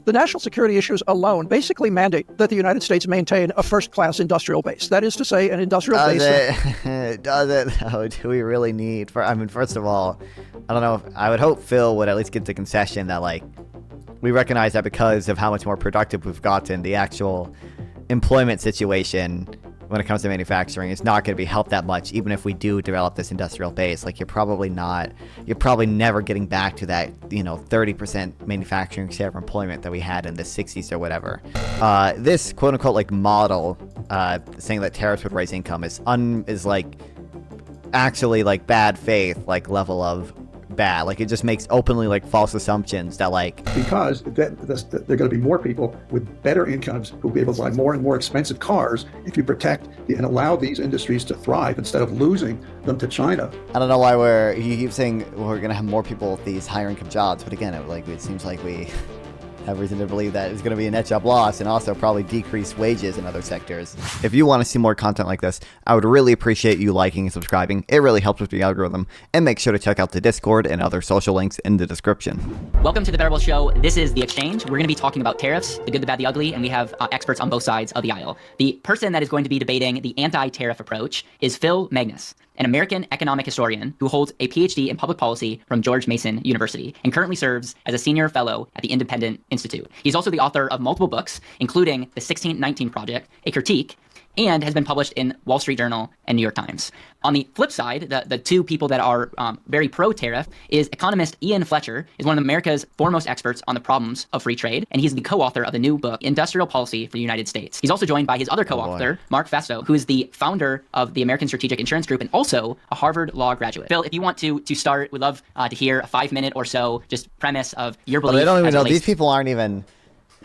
The national security issues alone basically mandate that the United States maintain a first-class industrial base. That is to say, an industrial base. Does it? Oh, do we really need? First of all, I don't know. I would hope Phil would at least get the concession that, like, we recognize that because of how much more productive we've gotten, the actual employment situation when it comes to manufacturing is not going to be helped that much, even if we do develop this industrial base. Like, you're probably never getting back to that, 30% manufacturing share of employment that we had in the 60s or whatever. This quote unquote like model, saying that tariffs would raise income is like actually like bad faith, like level of bad. Like, it just makes openly like false assumptions that like, because there are going to be more people with better incomes who will be able to buy more and more expensive cars if you protect and allow these industries to thrive instead of losing them to China. I don't know why he keeps saying we're going to have more people with these higher income jobs, but again, it seems like we have reason to believe that it's going to be a net job loss and also probably decrease wages in other sectors. If you want to see more content like this, I would really appreciate you liking and subscribing. It really helps with the algorithm. And make sure to check out the Discord and other social links in the description. Welcome to the Better Bull Show. This is The Exchange. We're going to be talking about tariffs, the good, the bad, the ugly, and we have experts on both sides of the aisle. The person that is going to be debating the anti-tariff approach is Phil Magnus, an American economic historian who holds a PhD in public policy from George Mason University and currently serves as a senior fellow at the Independent Institute. He's also the author of multiple books, including The 1619 Project, a critique, and has been published in Wall Street Journal and New York Times. On the flip side, the two people that are very pro-tariff is economist Ian Fletcher, is one of America's foremost experts on the problems of free trade, and he's the co-author of the new book, Industrial Policy for the United States. He's also joined by his other co-author, Mark Festo, who is the founder of the American Strategic Insurance Group and also a Harvard Law graduate. Phil, if you want to start, we'd love to hear a 5-minute or so just premise of your belief. Well, they don't even know. These people aren't even,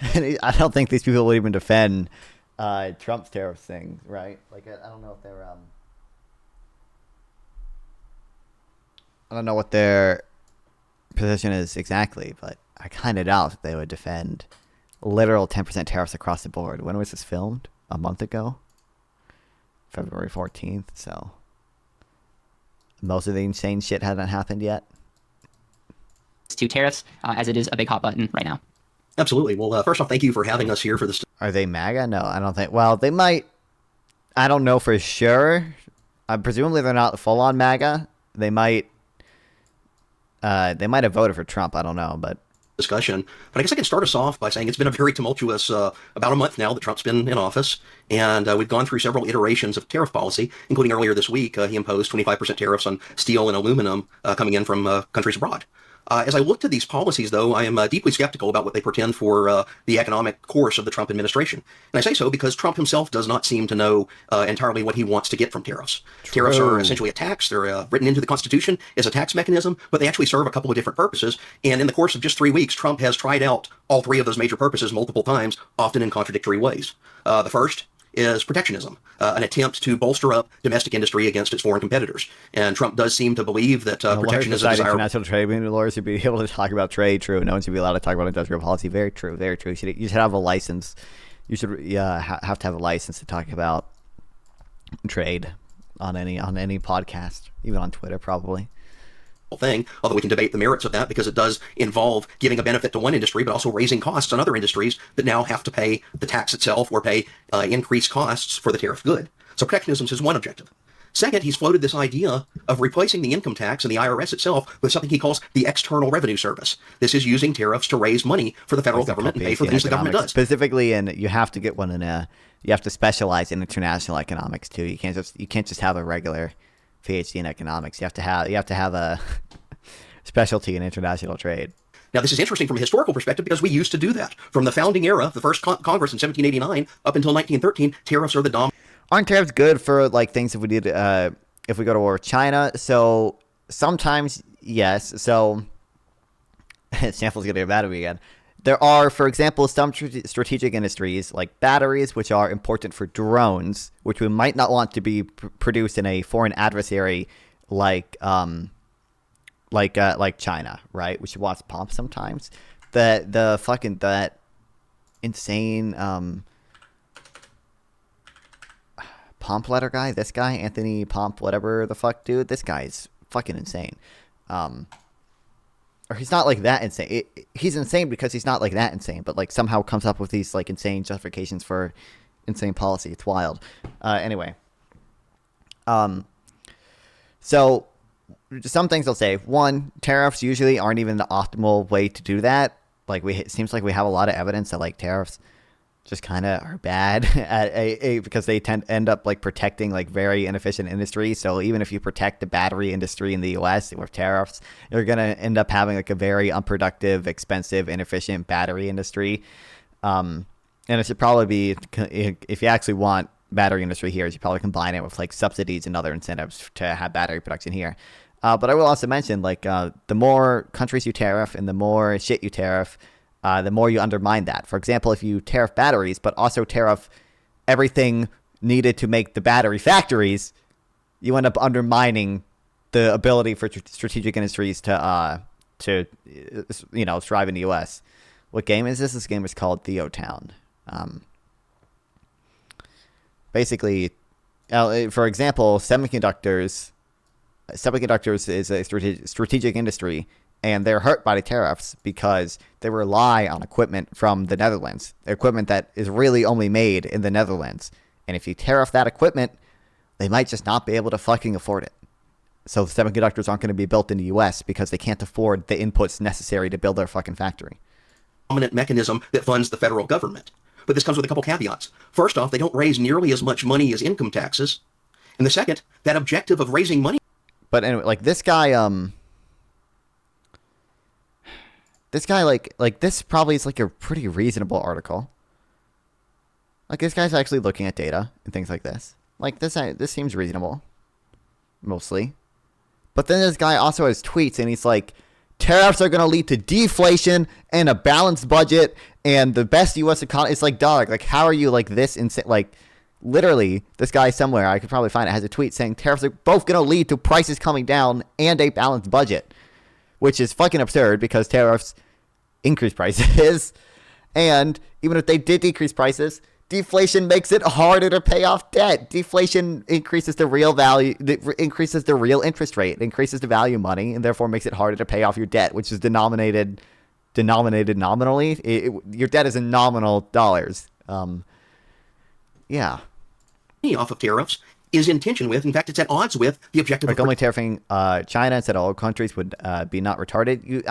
I don't think these people would even defend Trump's tariff thing, right? Like, I don't know if they're, I don't know what their position is exactly, but I kind of doubt that they would defend literal 10% tariffs across the board. When was this filmed? A month ago? February 14th, so most of the insane shit hasn't happened yet. To tariffs, as it is a big hot button right now. Absolutely. Well, first off, thank you for having us here for this. Are they MAGA? No, I don't think. Well, they might. I don't know for sure. Presumably they're not full on MAGA. They might have voted for Trump. I don't know, but discussion. But I guess I can start us off by saying it's been a very tumultuous about a month now that Trump's been in office, and we've gone through several iterations of tariff policy, including earlier this week he imposed 25% tariffs on steel and aluminum coming in from countries abroad. As I look to these policies, though, I am deeply skeptical about what they portend for the economic course of the Trump administration. And I say so because Trump himself does not seem to know entirely what he wants to get from tariffs. True. Tariffs are essentially a tax. They're written into the Constitution as a tax mechanism, but they actually serve a couple of different purposes. And in the course of just 3 weeks, Trump has tried out all three of those major purposes multiple times, often in contradictory ways. The first is protectionism, an attempt to bolster up domestic industry against its foreign competitors. And Trump does seem to believe that protectionism is desirable. International trade, lawyers should be able to talk about trade, true. No one should be allowed to talk about industrial policy. Very true, very true. You should have a license. You should have to have a license to talk about trade on any podcast, even on Twitter, probably. Thing, although we can debate the merits of that because it does involve giving a benefit to one industry, but also raising costs on other industries that now have to pay the tax itself or pay increased costs for the tariff good. So protectionism is one objective. Second, he's floated this idea of replacing the income tax and the IRS itself with something he calls the External Revenue Service. This is using tariffs to raise money for the federal government and pay for things the government does. Specifically, and you have to get one you have to specialize in international economics too. You can't just have a regular PhD in economics. You have to have a specialty in international trade. Now, this is interesting from a historical perspective because we used to do that. From the founding era, the first Congress in 1789 up until 1913, tariffs are the dominant. Aren't tariffs good for like things if we did if we go to war with China? So sometimes yes. So Sample's gonna get mad at me again. There are, for example, some strategic industries like batteries, which are important for drones, which we might not want to be produced in a foreign adversary like China, right? Which wants Pomp sometimes. That insane Pomp letter guy, this guy, Anthony Pomp, whatever the fuck, dude, this guy's fucking insane. or he's not like that insane. He's insane because he's not like that insane, but like somehow comes up with these like insane justifications for insane policy. It's wild. Anyway. So some things I'll say. One, tariffs usually aren't even the optimal way to do that. Like it seems like we have a lot of evidence that like tariffs just kind of are bad because they end up like protecting like very inefficient industry. So even if you protect the battery industry in the US with tariffs, you're going to end up having like a very unproductive, expensive, inefficient battery industry. And it should probably be, if you actually want battery industry here, you should probably combine it with like subsidies and other incentives to have battery production here. But I will also mention like the more countries you tariff and the more shit you tariff, the more you undermine that. For example, if you tariff batteries, but also tariff everything needed to make the battery factories, you end up undermining the ability for strategic industries to thrive in the U.S. What game is this? This game is called Theotown. Basically, for example, semiconductors is a strategic industry, and they're hurt by the tariffs because they rely on equipment from the Netherlands, equipment that is really only made in the Netherlands. And if you tariff that equipment, they might just not be able to fucking afford it. So semiconductors aren't going to be built in the U.S. because they can't afford the inputs necessary to build their fucking factory. Dominant mechanism that funds the federal government. But this comes with a couple caveats. First off, they don't raise nearly as much money as income taxes. And the second, that objective of raising money. But anyway, like this guy, like this probably is like a pretty reasonable article. Like this guy's actually looking at data and things like this. Like this seems reasonable, mostly. But then this guy also has tweets and he's like, tariffs are going to lead to deflation and a balanced budget and the best U.S. economy. It's like, dog, like how are you like this insane? Like literally, this guy somewhere, I could probably find it, has a tweet saying tariffs are both going to lead to prices coming down and a balanced budget, which is fucking absurd because tariffs increase prices. And even if they did decrease prices, deflation makes it harder to pay off debt. Deflation increases the real value, increases the real interest rate, increases the value of money, and therefore makes it harder to pay off your debt, which is denominated nominally. Your debt is in nominal dollars. Yeah. Off of tariffs is in tension with, in fact, it's at odds with the objective like of only tariffing China instead of all countries would be not retarded.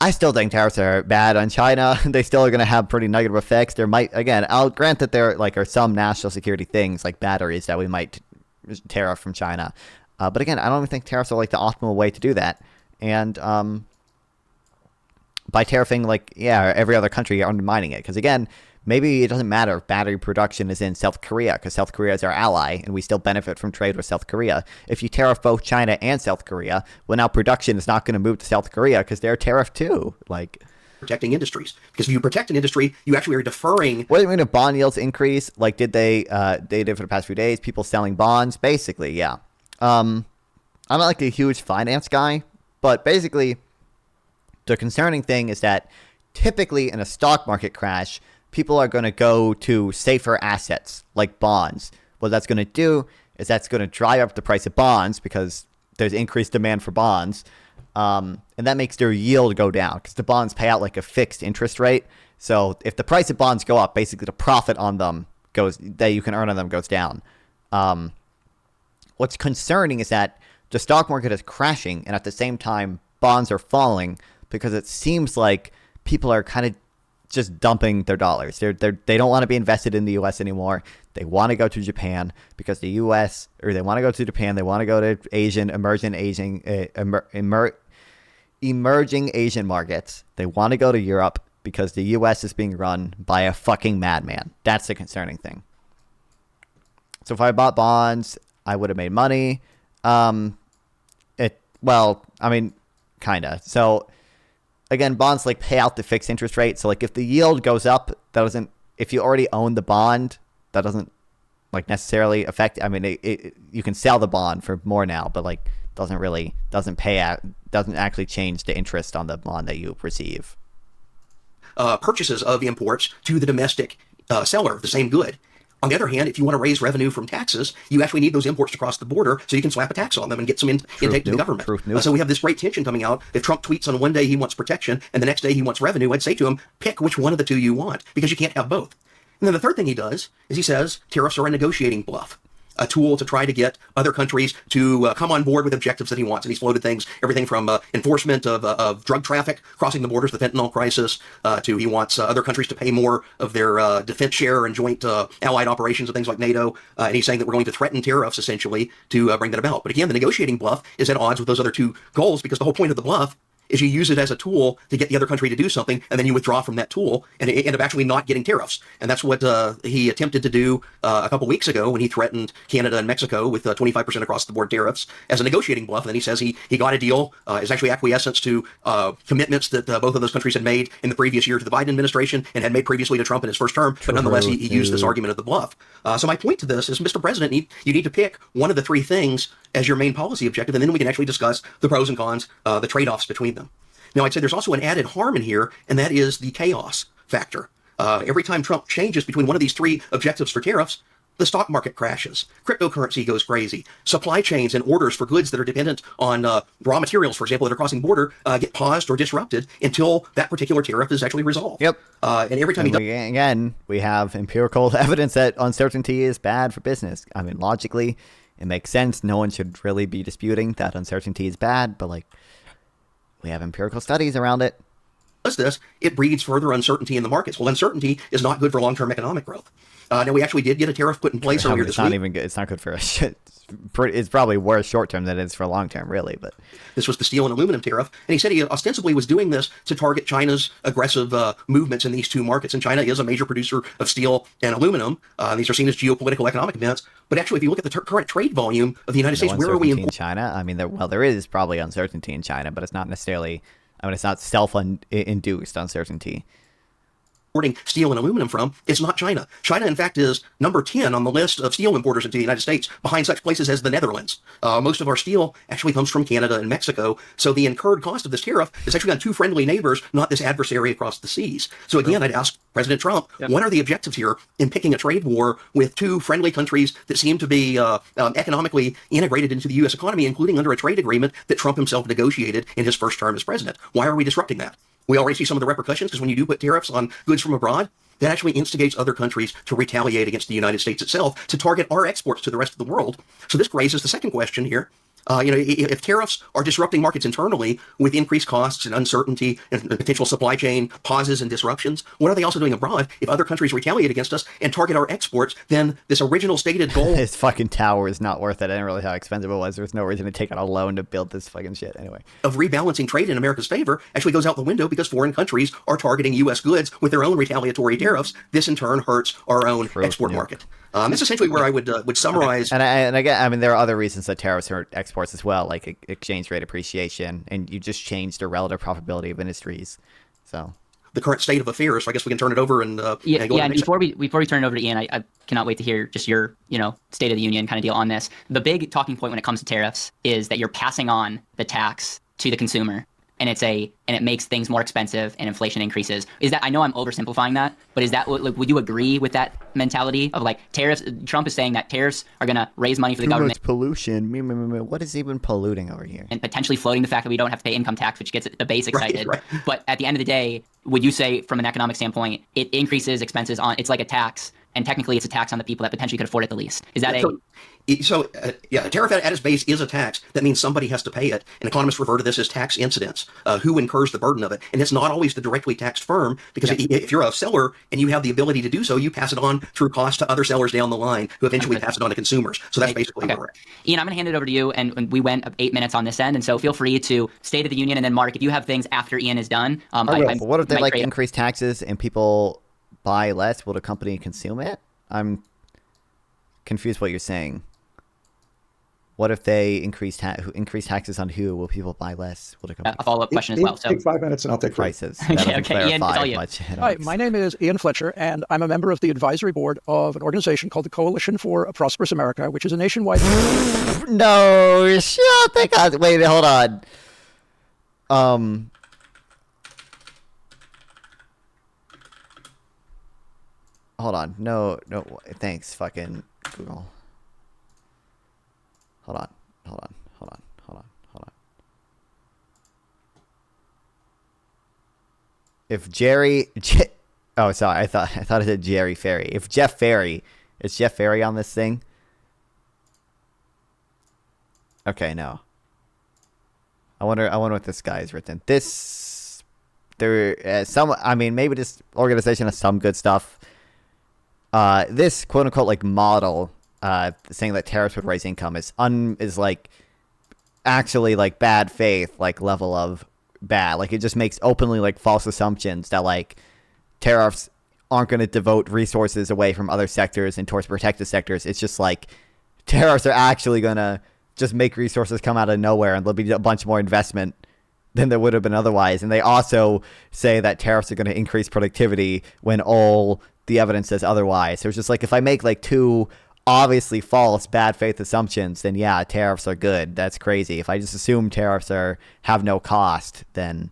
I still think tariffs are bad on China. They still are going to have pretty negative effects. There might, again, I'll grant that there like are some national security things like batteries that we might tariff from China. But again, I don't even think tariffs are like the optimal way to do that. And by tariffing, like, yeah, every other country, you're undermining it. Because again, maybe it doesn't matter if battery production is in South Korea because South Korea is our ally and we still benefit from trade with South Korea. If you tariff both China and South Korea, well, now production is not going to move to South Korea because they're tariffed too. Like protecting industries. Because if you protect an industry, you actually are deferring. What do you mean if bond yields increase? Like did they did for the past few days, people selling bonds? Basically, yeah. I'm not like a huge finance guy, but basically the concerning thing is that typically in a stock market crash, people are going to go to safer assets like bonds. What that's going to do is that's going to drive up the price of bonds because there's increased demand for bonds. And that makes their yield go down because the bonds pay out like a fixed interest rate. So if the price of bonds go up, basically the profit on them that you can earn on them goes down. What's concerning is that the stock market is crashing and at the same time bonds are falling because it seems like people are kind of just dumping their dollars. They don't want to be invested in the U.S. anymore. They want to go to Japan because the U.S. or they want to go to Japan. They want to go to emerging Asian markets. They want to go to Europe because the U.S. is being run by a fucking madman. That's the concerning thing. So if I bought bonds, I would have made money. Kinda. So again, bonds like pay out the fixed interest rate. So like if the yield goes up, if you already own the bond, that doesn't like necessarily affect. I mean, you can sell the bond for more now, but like doesn't actually change the interest on the bond that you receive. Purchases of imports to the domestic seller of the same good. On the other hand, if you want to raise revenue from taxes, you actually need those imports to cross the border so you can slap a tax on them and get some intake to the government. So we have this great tension coming out. If Trump tweets on one day he wants protection and the next day he wants revenue, I'd say to him, pick which one of the two you want, because you can't have both. And then the third thing he does is he says tariffs are a negotiating bluff, a tool to try to get other countries to come on board with objectives that he wants. And he's floated things, everything from enforcement of drug traffic, crossing the borders, the fentanyl crisis, to he wants other countries to pay more of their defense share and joint allied operations and things like NATO. And he's saying that we're going to threaten tariffs, essentially, to bring that about. But again, the negotiating bluff is at odds with those other two goals, because the whole point of the bluff is you use it as a tool to get the other country to do something, and then you withdraw from that tool and end up actually not getting tariffs. And that's what he attempted to do a couple weeks ago when he threatened Canada and Mexico with 25% across the board tariffs as a negotiating bluff. And then he says he got a deal. It's actually acquiescence to commitments that both of those countries had made in the previous year to the Biden administration and had made previously to Trump in his first term. But nonetheless, he used this argument of the bluff. So my point to this is, Mr. President, you need to pick one of the three things as your main policy objective, and then we can actually discuss the pros and cons, the trade-offs between them. Now, I'd say there's also an added harm in here, and that is the chaos factor. Every time Trump changes between one of these three objectives for tariffs, the stock market crashes, cryptocurrency goes crazy, supply chains and orders for goods that are dependent on raw materials, for example, that are crossing border, get paused or disrupted until that particular tariff is actually resolved. Yep. And every time again, we have empirical evidence that uncertainty is bad for business. I mean, logically, it makes sense. No one should really be disputing that uncertainty is bad, but like, we have empirical studies around it. Does this, it breeds further uncertainty in the markets. Well, uncertainty is not good for long-term economic growth. Now, we actually did get a tariff put in place earlier this week. It's not even good. It's not good for us. It's probably worse short-term than it is for long-term, really. But this was the steel and aluminum tariff. And he said he ostensibly was doing this to target China's aggressive movements in these two markets. And China is a major producer of steel and aluminum. These are seen as geopolitical economic events. But actually, if you look at the current trade volume of the United States, where are we in China? I mean, there is probably uncertainty in China, but it's not necessarily, it's not self-induced uncertainty. Importing steel and aluminum from, it's not China. China, in fact, is number 10 on the list of steel importers into the United States, behind such places as the Netherlands. Most of our steel actually comes from Canada and Mexico. So the incurred cost of this tariff is actually on two friendly neighbors, not this adversary across the seas. So again, I'd ask President Trump, what are the objectives here in picking a trade war with two friendly countries that seem to be economically integrated into the U.S. economy, including under a trade agreement that Trump himself negotiated in his first term as president? Why are we disrupting that? We already see some of the repercussions, because when you do put tariffs on goods from abroad, that actually instigates other countries to retaliate against the United States itself, to target our exports to the rest of the world. So this raises the second question here. If tariffs are disrupting markets internally with increased costs and uncertainty and potential supply chain pauses and disruptions, what are they also doing abroad? If other countries retaliate against us and target our exports, then this original stated goal... This fucking tower is not worth it. I didn't realize how expensive it was. There's no reason to take out a loan to build this fucking shit anyway. ...of rebalancing trade in America's favor actually goes out the window, because foreign countries are targeting U.S. goods with their own retaliatory tariffs. This, in turn, hurts our own export market. That's essentially where I would summarize. And again, there are other reasons that tariffs hurt exports as well, like exchange rate appreciation, and you just change the relative profitability of industries. So the current state of affairs. So I guess we can turn it over and go and before we turn it over to Ian, I cannot wait to hear just your State of the Union kind of deal on this. The big talking point when it comes to tariffs is that you're passing on the tax to the consumer. And it makes things more expensive and inflation increases. Is that, I know I'm oversimplifying that, but is that, would you agree with that mentality of like tariffs? Trump is saying that tariffs are going to raise money for the government. Too much pollution. What is even polluting over here? And potentially floating the fact that we don't have to pay income tax, which gets the base excited. Right. But at the end of the day, would you say from an economic standpoint, it increases expenses it's like a tax, and technically it's a tax on the people that potentially could afford it the least? Is that a tariff at its base is a tax. That means somebody has to pay it. And economists refer to this as tax incidence. Who incurs the burden of it? And it's not always the directly taxed firm, because if you're a seller and you have the ability to do so, you pass it on through cost to other sellers down the line, who eventually pass it on to consumers. So that's basically correct. Ian, I'm going to hand it over to you, and we went 8 minutes on this end, and so feel free to State of the Union, and then Mark, if you have things after Ian is done. What if they increase taxes and people buy less? Will the company consume it? I'm confused what you're saying. What if they increase taxes on who? Will people buy less? Will the company... A follow-up question as well. So take 5 minutes and I'll take prices. Okay. Ian, it's all you. Hi, my name is Ian Fletcher, and I'm a member of the advisory board of an organization called the Coalition for a Prosperous America, which is a nationwide... No, shut the God. Wait, hold on. hold on. No, thanks, fucking Google. Hold on. If oh, sorry, I thought it said Jerry Ferry. If Jeff Ferry, is Jeff Ferry on this thing? Okay, no. I wonder what this guy has written. Maybe this organization has some good stuff. This quote unquote like model, saying that tariffs would raise income is like actually like bad faith, like level of bad. Like it just makes openly like false assumptions that like tariffs aren't going to devote resources away from other sectors and towards protected sectors. It's just like tariffs are actually going to just make resources come out of nowhere, and there'll be a bunch more investment than there would have been otherwise. And they also say that tariffs are going to increase productivity when all the evidence says otherwise. So it's just like, if I make like two obviously false bad faith assumptions, then yeah, tariffs are good. That's crazy. If I just assume tariffs have no cost, then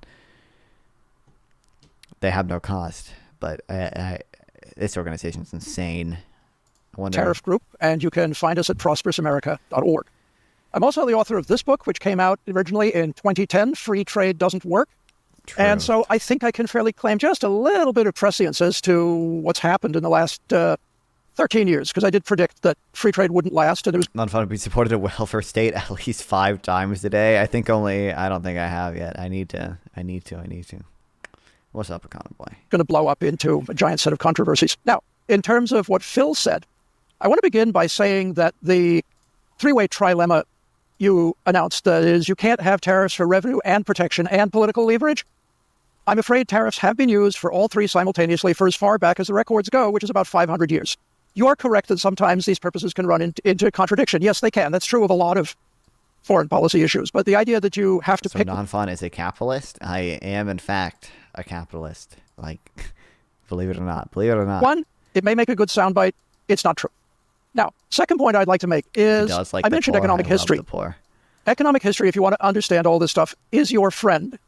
they have no cost. But this organization is insane. I wonder. Tariff Group, and you can find us at prosperousamerica.org. I'm also the author of this book, which came out originally in 2010, Free Trade Doesn't Work. True. And so I think I can fairly claim just a little bit of prescience as to what's happened in the last 13 years, because I did predict that free trade wouldn't last. And it was Nonfon would be supported a welfare state at least 5 times a day. I don't think I have yet. I need to. What's up, Econo Boy? going to blow up into a giant set of controversies. Now, in terms of what Phil said, I want to begin by saying that the three-way trilemma you announced, that is, you can't have tariffs for revenue and protection and political leverage. I'm afraid tariffs have been used for all three simultaneously for as far back as the records go, which is about 500 years. You are correct that sometimes these purposes can run into contradiction. Yes, they can. That's true of a lot of foreign policy issues. But the idea that you have to pick... Nonfon is a capitalist? I am, in fact, a capitalist. Like, believe it or not. One, it may make a good soundbite. It's not true. Now, second point I'd like to make is, I mentioned economic history. Economic history, if you want to understand all this stuff, is your friend.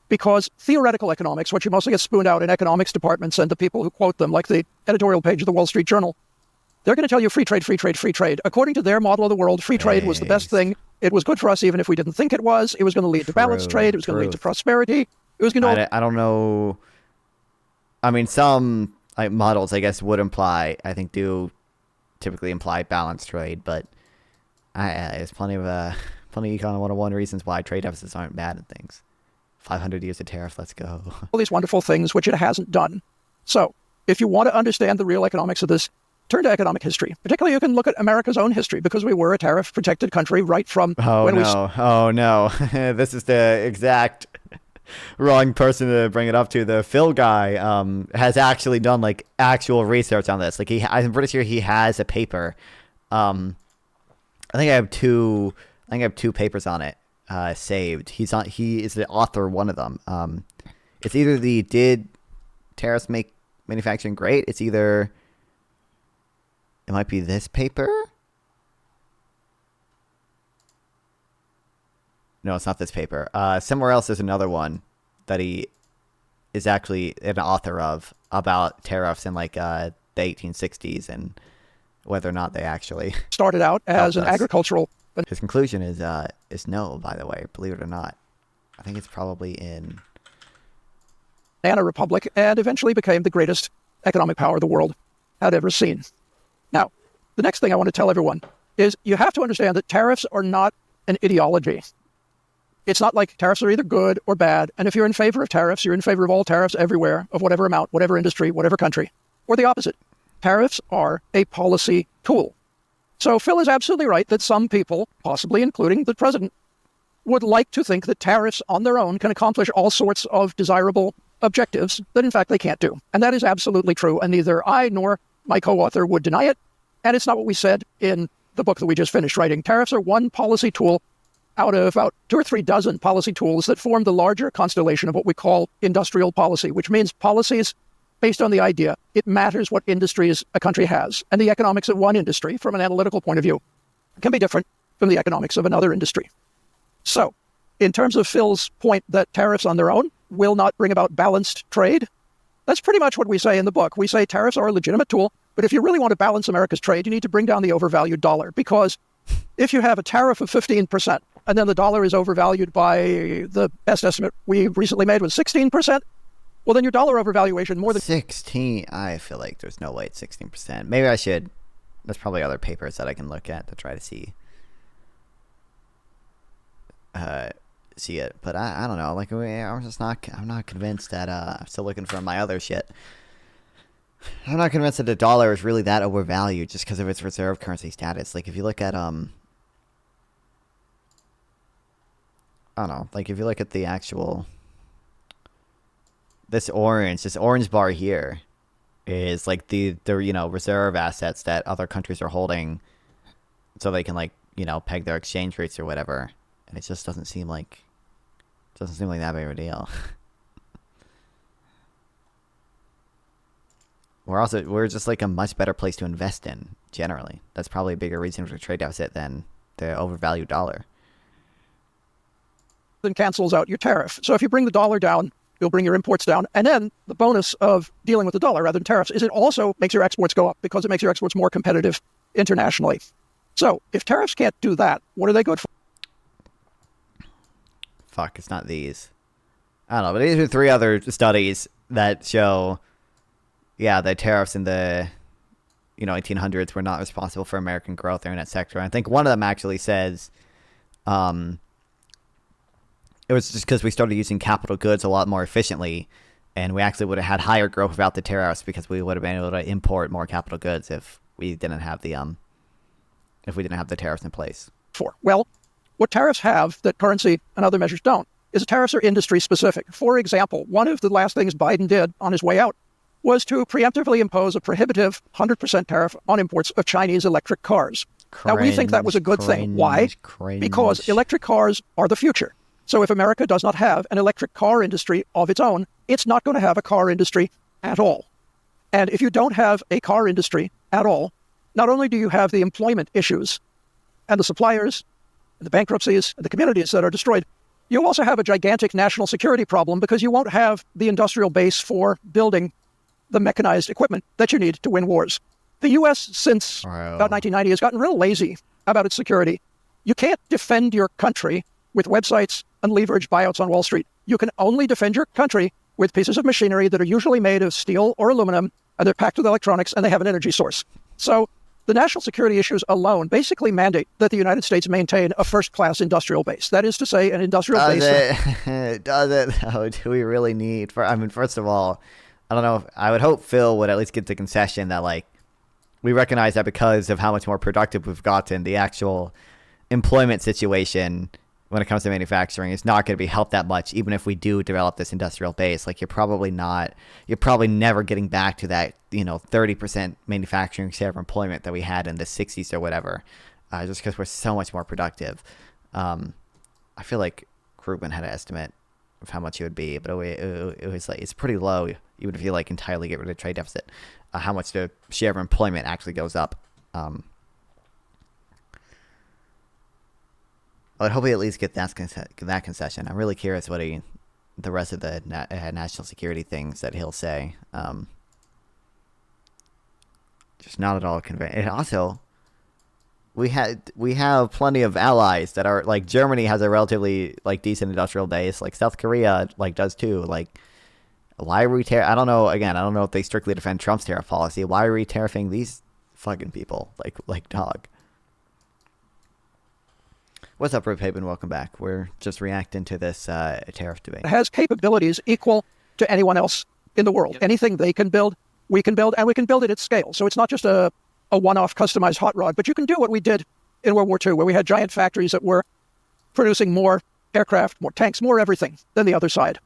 Because theoretical economics, which you mostly get spooned out in economics departments and the people who quote them, like the editorial page of the Wall Street Journal, they're going to tell you free trade, free trade, free trade. According to their model of the world, free trade was the best thing. It was good for us even if we didn't think it was. It was going to lead to balanced trade. It was going to lead to prosperity. It was going to... I don't know. I mean, some models, I guess, would imply, I think, do typically imply balanced trade, but there's plenty of Econ 101 reasons why trade deficits aren't bad and things. 500 years of tariff, let's go. All these wonderful things which it hasn't done. So, if you want to understand the real economics of this, turn to economic history. Particularly, you can look at America's own history, because we were a tariff-protected country right from when we... Oh, no. This is the exact wrong person to bring it up to. The Phil guy has actually done, like, actual research on this. Like, I'm pretty sure he has a paper. I think I have two papers on it saved. He is the author of one of them. It's either the Did Tariffs Make Manufacturing Great? It's either... It might be this paper? No, it's not this paper. Somewhere else there's another one that he is actually an author of about tariffs in like the 1860s and whether or not they actually started out as an agricultural... His conclusion is no, by the way, believe it or not. I think it's probably in... Banana Republic, and eventually became the greatest economic power the world had ever seen. Now, the next thing I want to tell everyone is you have to understand that tariffs are not an ideology. It's not like tariffs are either good or bad, and if you're in favor of tariffs, you're in favor of all tariffs everywhere, of whatever amount, whatever industry, whatever country, or the opposite. Tariffs are a policy tool. So Phil is absolutely right that some people, possibly including the president, would like to think that tariffs on their own can accomplish all sorts of desirable objectives that in fact they can't do. And that is absolutely true, and neither I nor my co-author would deny it, and it's not what we said in the book that we just finished writing. Tariffs are one policy tool out of about 2 or 3 dozen policy tools that form the larger constellation of what we call industrial policy, which means policies based on the idea it matters what industries a country has, and the economics of one industry, from an analytical point of view, can be different from the economics of another industry. So, in terms of Phil's point that tariffs on their own will not bring about balanced trade, That's pretty much what we say in the book. We say tariffs are a legitimate tool, but if you really want to balance America's trade, you need to bring down the overvalued dollar, because if you have a tariff of 15% and then the dollar is overvalued by the best estimate we recently made was 16%, well, then your dollar overvaluation more than 16. I feel like there's no way it's 16%. Maybe I should. There's probably other papers that I can look at to try to see it, but I don't know. Like, I'm not convinced that I'm still looking for my other shit. I'm not convinced that the dollar is really that overvalued just because of its reserve currency status. Like, if you look at I don't know. Like, if you look at the actual this orange bar here is like the reserve assets that other countries are holding, so they can, like, peg their exchange rates or whatever. And it just doesn't seem like that big of a deal. We're just like a much better place to invest in generally. That's probably a bigger reason for the trade deficit than the overvalued dollar. then cancels out your tariff. So if you bring the dollar down, you'll bring your imports down. And then the bonus of dealing with the dollar rather than tariffs is it also makes your exports go up because it makes your exports more competitive internationally. So if tariffs can't do that, what are they good for? Fuck, it's not these. I don't know, but these are 3 other studies that show, yeah, the tariffs in the 1800s were not responsible for American growth or in that sector. And I think one of them actually says it was just because we started using capital goods a lot more efficiently, and we actually would have had higher growth without the tariffs because we would have been able to import more capital goods if we didn't have the tariffs in place. Well, what tariffs have that currency and other measures don't is tariffs are industry specific. For example, one of the last things Biden did on his way out was to preemptively impose a prohibitive 100% tariff on imports of Chinese electric cars. Now, we think that was a good thing. Why? Because electric cars are the future. So if America does not have an electric car industry of its own, it's not going to have a car industry at all. And if you don't have a car industry at all, not only do you have the employment issues and the suppliers and the bankruptcies and the communities that are destroyed, you also have a gigantic national security problem because you won't have the industrial base for building the mechanized equipment that you need to win wars. The U.S., since about 1990, has gotten real lazy about its security. You can't defend your country with websites and leverage buyouts on Wall Street. You can only defend your country with pieces of machinery that are usually made of steel or aluminum, and they're packed with electronics, and they have an energy source. So the national security issues alone basically mandate that the United States maintain a first-class industrial base. That is to say, an industrial base. Does it? Oh, do we really need? First of all, I don't know. I would hope Phil would at least get the concession that, like, we recognize that because of how much more productive we've gotten, the actual employment situation when it comes to manufacturing is not going to be helped that much, even if we do develop this industrial base. Like, you're probably never getting back to that, 30% manufacturing share of employment that we had in the 60s or whatever, just because we're so much more productive. I feel like Krugman had an estimate of how much it would be, but it was like, it's pretty low, even if you like entirely get rid of the trade deficit, how much the share of employment actually goes up. I'd hope he at least get that concession. I'm really curious what the rest of the national security things that he'll say. Just not at all convinced. And also, we have plenty of allies that are, like, Germany has a relatively, like, decent industrial base. Like, South Korea, like, does too. Like, why are we I don't know if they strictly defend Trump's tariff policy. Why are we tariffing these fucking people? Like dog. What's up, Rip Haven? Welcome back. We're just reacting to this tariff debate. It has capabilities equal to anyone else in the world. Yep. Anything they can build, we can build, and we can build it at scale. So it's not just a one-off customized hot rod, but you can do what we did in World War II, where we had giant factories that were producing more aircraft, more tanks, more everything than the other side.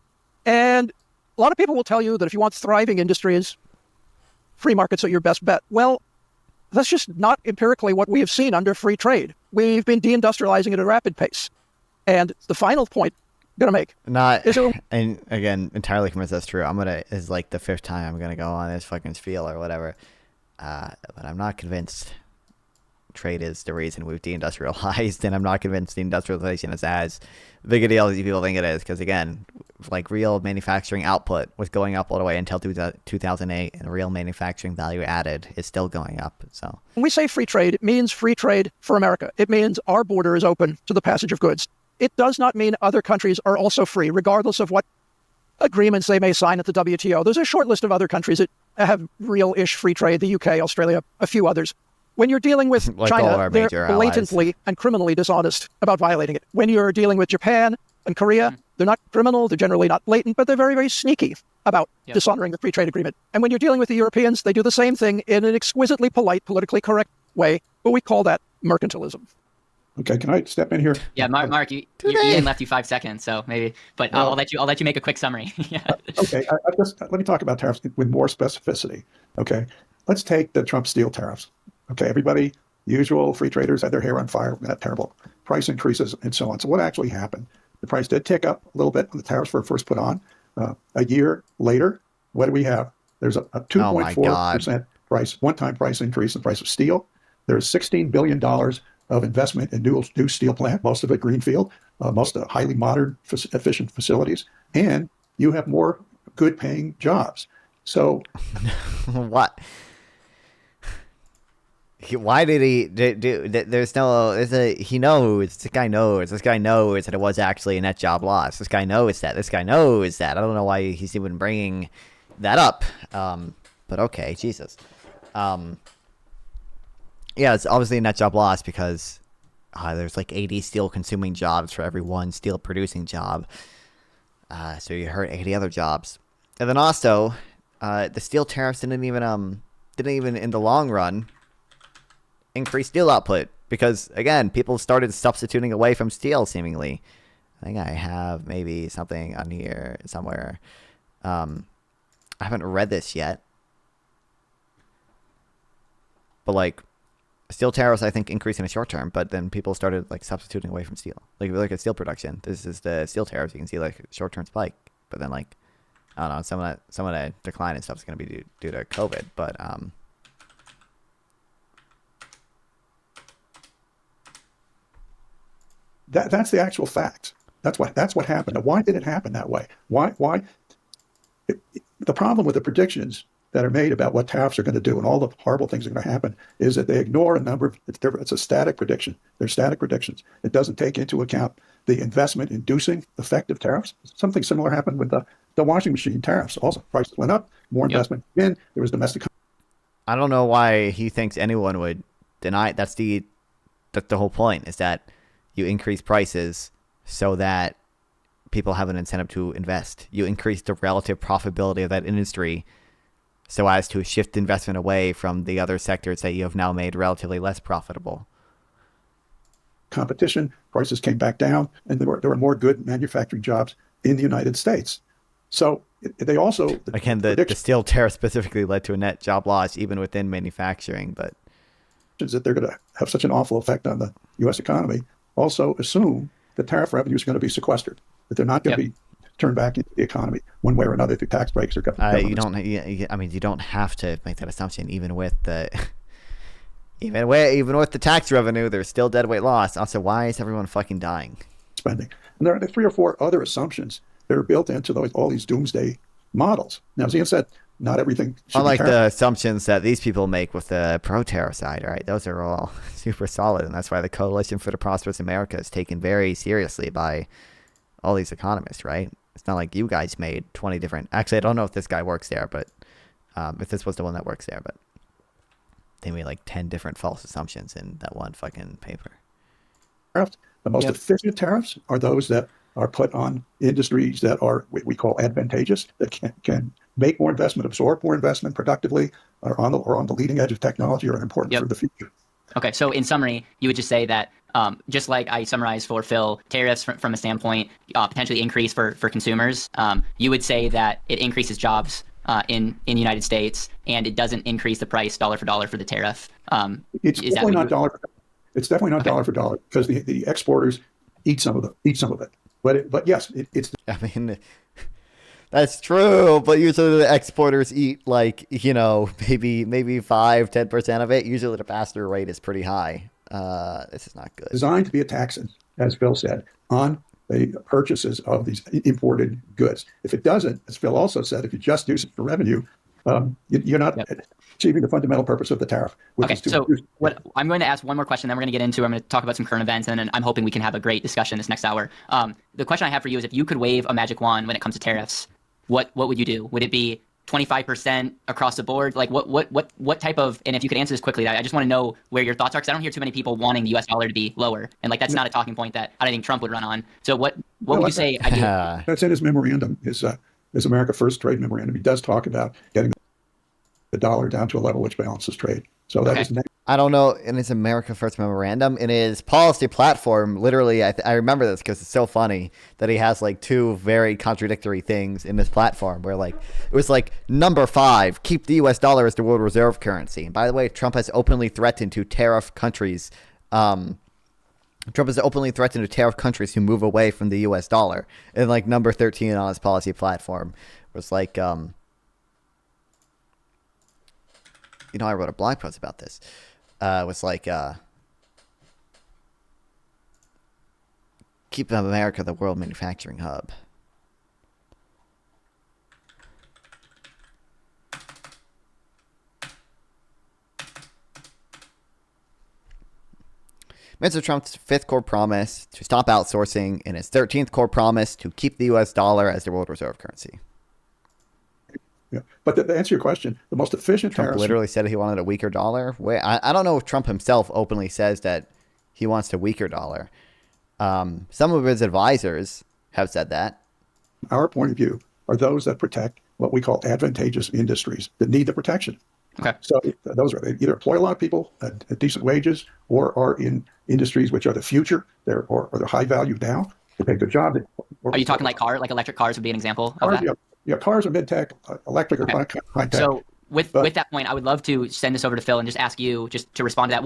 And a lot of people will tell you that if you want thriving industries, free markets are your best bet. Well, that's just not empirically what we have seen under free trade. We've been deindustrializing at a rapid pace. And the final point I'm going to make and again, entirely convinced that's true. Is like the 5th time I'm going to go on this fucking spiel or whatever. But I'm not convinced trade is the reason we've deindustrialized, and I'm not convinced deindustrialization is as big a deal as people think it is, because again, like real manufacturing output was going up all the way until 2008, and real manufacturing value added is still going up. So when we say free trade, it means free trade for America. It means our border is open to the passage of goods. It does not mean other countries are also free, regardless of what agreements they may sign at the WTO. There's a short list of other countries that have real-ish free trade, the UK, Australia, a few others. When you're dealing with like China, they're blatantly and criminally dishonest about violating it. When you're dealing with Japan and Korea, they're not criminal, they're generally not blatant, but they're very, very sneaky about dishonoring the free trade agreement. And when you're dealing with the Europeans, they do the same thing in an exquisitely polite, politically correct way, but we call that mercantilism. Okay, can I step in here? Yeah, Mark, Ian left you 5 seconds, so maybe, but I'll let you make a quick summary. Yeah. Okay, let me talk about tariffs with more specificity. Okay, let's take the Trump steel tariffs. Okay, everybody, usual free traders had their hair on fire, that terrible price increases and so on. So what actually happened? The price did tick up a little bit when the tariffs were first put on. A year later, what do we have? There's a 2.4% one-time price increase in the price of steel. There's $16 billion of investment in new steel plant, most of it greenfield, most of highly modern, efficient facilities, and you have more good-paying jobs. So, what? Why did he do? This guy knows that it was actually a net job loss. This guy knows that. I don't know why he's even bringing that up. But okay, Jesus. Yeah, it's obviously a net job loss because there's like 80 steel consuming jobs for every one steel producing job. So you hurt 80 other jobs. And then also, the steel tariffs didn't even in the long run increase steel output, because again, people started substituting away from steel seemingly. I think I have maybe something on here somewhere. I haven't read this yet, but like steel tariffs I think increased in the short term, but then people started like substituting away from steel. Like if you look at steel production, this is the steel tariffs, you can see like a short term spike, but then like I don't know, some of that decline and stuff is going to be due to COVID, but That's the actual fact. That's what happened. Now, why did it happen that way? Why? The problem with the predictions that are made about what tariffs are going to do and all the horrible things that are going to happen is that they ignore a number of, it's a static prediction. They're static predictions. It doesn't take into account the investment-inducing effect of tariffs. Something similar happened with the washing machine tariffs. Also, prices went up, more investment in, there was domestic. I don't know why he thinks anyone would deny it. That's the whole point, is that you increase prices so that people have an incentive to invest. You increase the relative profitability of that industry so as to shift investment away from the other sectors that you have now made relatively less profitable. Competition, prices came back down, and there were more good manufacturing jobs in the United States. So they also... Again, the steel tariff specifically led to a net job loss even within manufacturing, but... that they're going to have such an awful effect on the U.S. economy also assume that tariff revenue is going to be sequestered, that they're not going to be turned back into the economy one way or another through tax breaks or government. You don't have to make that assumption. Even with the even with the tax revenue, there's still deadweight loss. Also, why is everyone fucking dying? Spending, and there are 3 or 4 other assumptions that are built into all these doomsday models. Now, as Ian said, not everything. Unlike the assumptions that these people make with the pro-tariff side, right? Those are all super solid, and that's why the Coalition for the Prosperous America is taken very seriously by all these economists, right? It's not like you guys made 20 different... Actually, I don't know if this guy works there, but if this was the one that works there, but they made like 10 different false assumptions in that one fucking paper. The most efficient tariffs are those that are put on industries that are what we call advantageous, that can make more investment, absorb more investment productively, or on the leading edge of technology, are important for the future. Okay, so in summary, you would just say that just like I summarized for Phil, tariffs from a standpoint potentially increase for consumers. You would say that it increases jobs in the United States, and it doesn't increase the price dollar for dollar for the tariff. It's definitely not dollar for dollar. It's definitely not dollar for dollar, because the exporters eat some of it. But yes, it's. I mean, That's true, but usually the exporters eat like, maybe 5-10% of it. Usually the pass-through rate is pretty high. This is not good. Designed to be a tax, as Phil said, on the purchases of these imported goods. If it doesn't, as Phil also said, if you just use it for revenue, you're not achieving the fundamental purpose of the tariff. Okay, so I'm going to ask one more question, then we're going to get into, I'm going to talk about some current events, and then I'm hoping we can have a great discussion this next hour. The question I have for you is, if you could wave a magic wand when it comes to tariffs, what would you do? Would it be 25% across the board? Like what type of, and if you could answer this quickly, I just want to know where your thoughts are, because I don't hear too many people wanting the US dollar to be lower. And like, that's not a talking point that I don't think Trump would run on. So what would you say? That's in his memorandum, his America First trade memorandum. He does talk about getting the dollar down to a level which balances trade. So that is I don't know. In his America First memorandum, in his policy platform, literally, I remember this because it's so funny that he has like two very contradictory things in this platform where like, it was like number 5, keep the US dollar as the world reserve currency. And by the way, Trump has openly threatened to tariff countries. Trump has openly threatened to tariff countries who move away from the US dollar. And like number 13 on his policy platform was like, I wrote a blog post about this. Was like, keep America the world manufacturing hub. Mr. Trump's 5th core promise to stop outsourcing and his 13th core promise to keep the U.S. dollar as the world reserve currency. Yeah. But to answer your question, the most efficient Trump tariffs literally said he wanted a weaker dollar. I don't know if Trump himself openly says that he wants a weaker dollar. Some of his advisors have said that. Our point of view are those that protect what we call advantageous industries that need the protection. Okay. So those are, they either employ a lot of people at decent wages or are in industries which are the future, they're high value now. They pay a good job. Are you talking like electric cars would be an example of that? Yeah, cars are mid-tech, electric or high-tech. So with that point, I would love to send this over to Phil and just ask you just to respond to that.